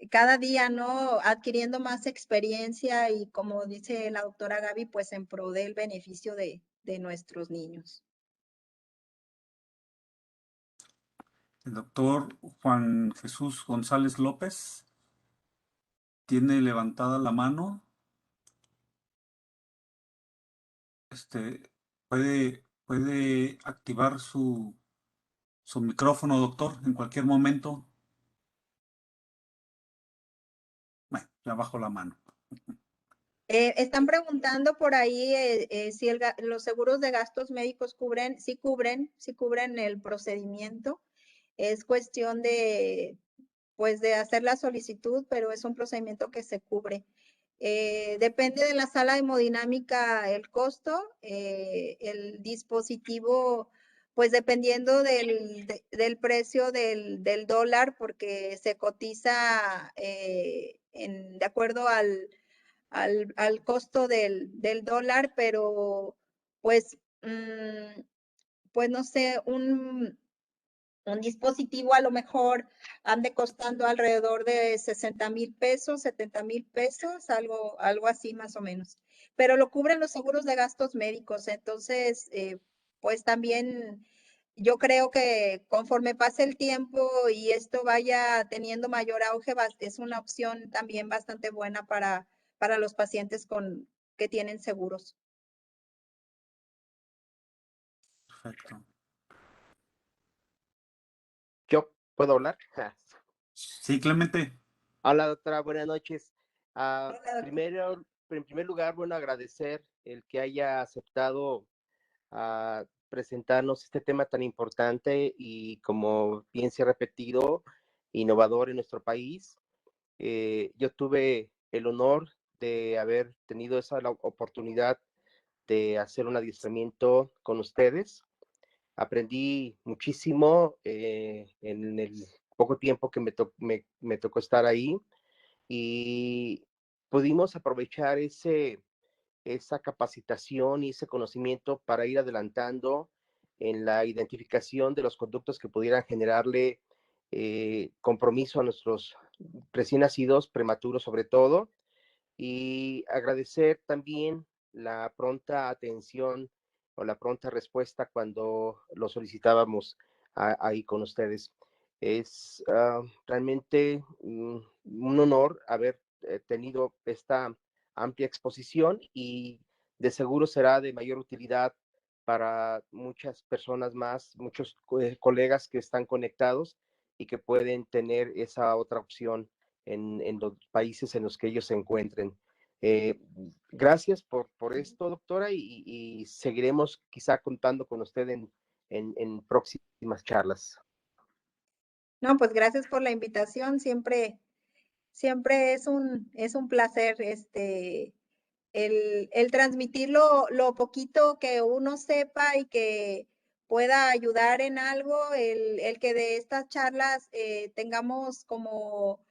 cada día, ¿no? Adquiriendo más experiencia y como dice la doctora Gaby, pues en pro del beneficio de nuestros niños. El doctor Juan Jesús González López tiene levantada la mano. Puede activar su micrófono, doctor, en cualquier momento. Bueno, ya bajo la mano. Están preguntando por ahí si los seguros de gastos médicos cubren, sí cubren el procedimiento. Es cuestión pues de hacer la solicitud, pero es un procedimiento que se cubre. Depende de la sala hemodinámica el costo, el dispositivo, pues dependiendo del precio del dólar, porque se cotiza de acuerdo al costo del dólar, pero pues, pues no sé, un dispositivo a lo mejor ande costando alrededor de 60,000 pesos, 70,000 pesos, algo así más o menos. Pero lo cubren los seguros de gastos médicos, entonces, pues también yo creo que conforme pase el tiempo y esto vaya teniendo mayor auge, es una opción también bastante buena para los pacientes que tienen seguros. Perfecto. ¿Yo puedo hablar? Sí, Clemente. Hola, doctora, buenas noches. Hola, doctor. En primer lugar, bueno, agradecer el que haya aceptado presentarnos este tema tan importante y, como bien se ha repetido, innovador en nuestro país. Yo tuve el honor de haber tenido esa oportunidad de hacer un adiestramiento con ustedes. Aprendí muchísimo en el poco tiempo que me tocó estar ahí y pudimos aprovechar esa capacitación y ese conocimiento para ir adelantando en la identificación de los conductos que pudieran generarle compromiso a nuestros recién nacidos, prematuros sobre todo, y agradecer también la pronta atención o la pronta respuesta cuando lo solicitábamos ahí con ustedes. Es realmente un honor haber tenido esta amplia exposición y de seguro será de mayor utilidad para muchas personas más, muchos colegas que están conectados y que pueden tener esa otra opción en los países en los que ellos se encuentren. Gracias por esto, doctora, y seguiremos quizá contando con usted en próximas charlas. No, pues gracias por la invitación. Siempre es un placer el transmitir lo poquito que uno sepa y que pueda ayudar en algo, el que de estas charlas tengamos como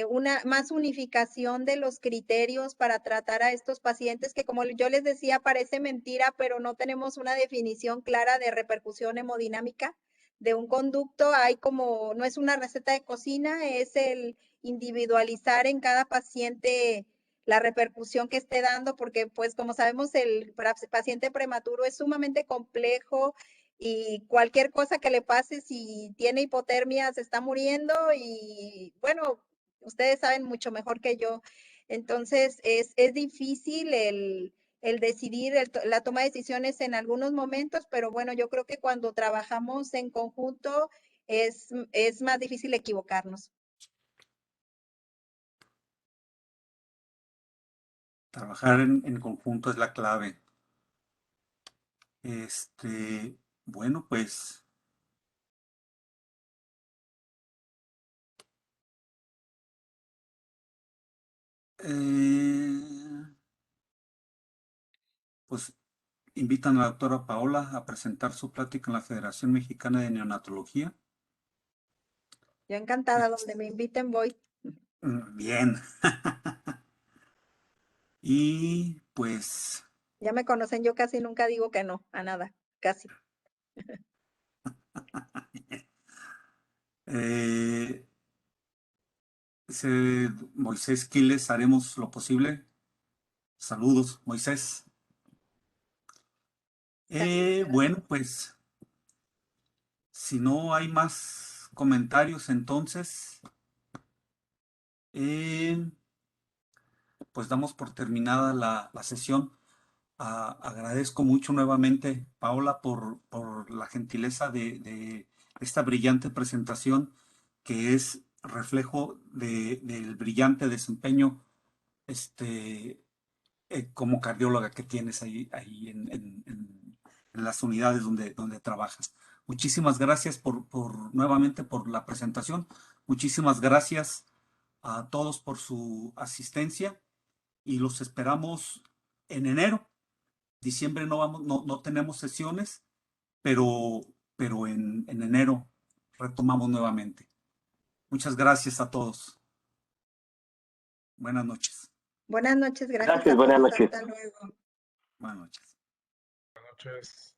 una más unificación de los criterios para tratar a estos pacientes que, como yo les decía, parece mentira, pero no tenemos una definición clara de repercusión hemodinámica de un conducto. Hay como, no es una receta de cocina, es el individualizar en cada paciente la repercusión que esté dando, porque pues como sabemos el paciente prematuro es sumamente complejo y cualquier cosa que le pase, si tiene hipotermia, se está muriendo y bueno, ustedes saben mucho mejor que yo. Entonces, es difícil el decidir, la toma de decisiones en algunos momentos, pero bueno, yo creo que cuando trabajamos en conjunto es más difícil equivocarnos. Trabajar en conjunto es la clave. Bueno, pues pues invitan a la doctora Paola a presentar su plática en la Federación Mexicana de Neonatología. Yo encantada, donde me inviten voy. Bien. Y pues Ya me conocen, yo casi nunca digo que no a nada, casi. Moisés Quiles, haremos lo posible. Saludos, Moisés. Bueno, pues si no hay más comentarios, entonces, pues damos por terminada la sesión. Agradezco mucho nuevamente, Paola, por la gentileza de esta brillante presentación que es reflejo del brillante desempeño como cardióloga que tienes ahí en las unidades donde trabajas. Muchísimas gracias nuevamente por la presentación. Muchísimas gracias a todos por su asistencia y los esperamos en enero. Diciembre no tenemos sesiones, pero en enero retomamos nuevamente. Muchas gracias a todos. Buenas noches. Buenas noches, gracias Gracias, a buenas todos. noches. Hasta luego. Buenas noches. Buenas noches.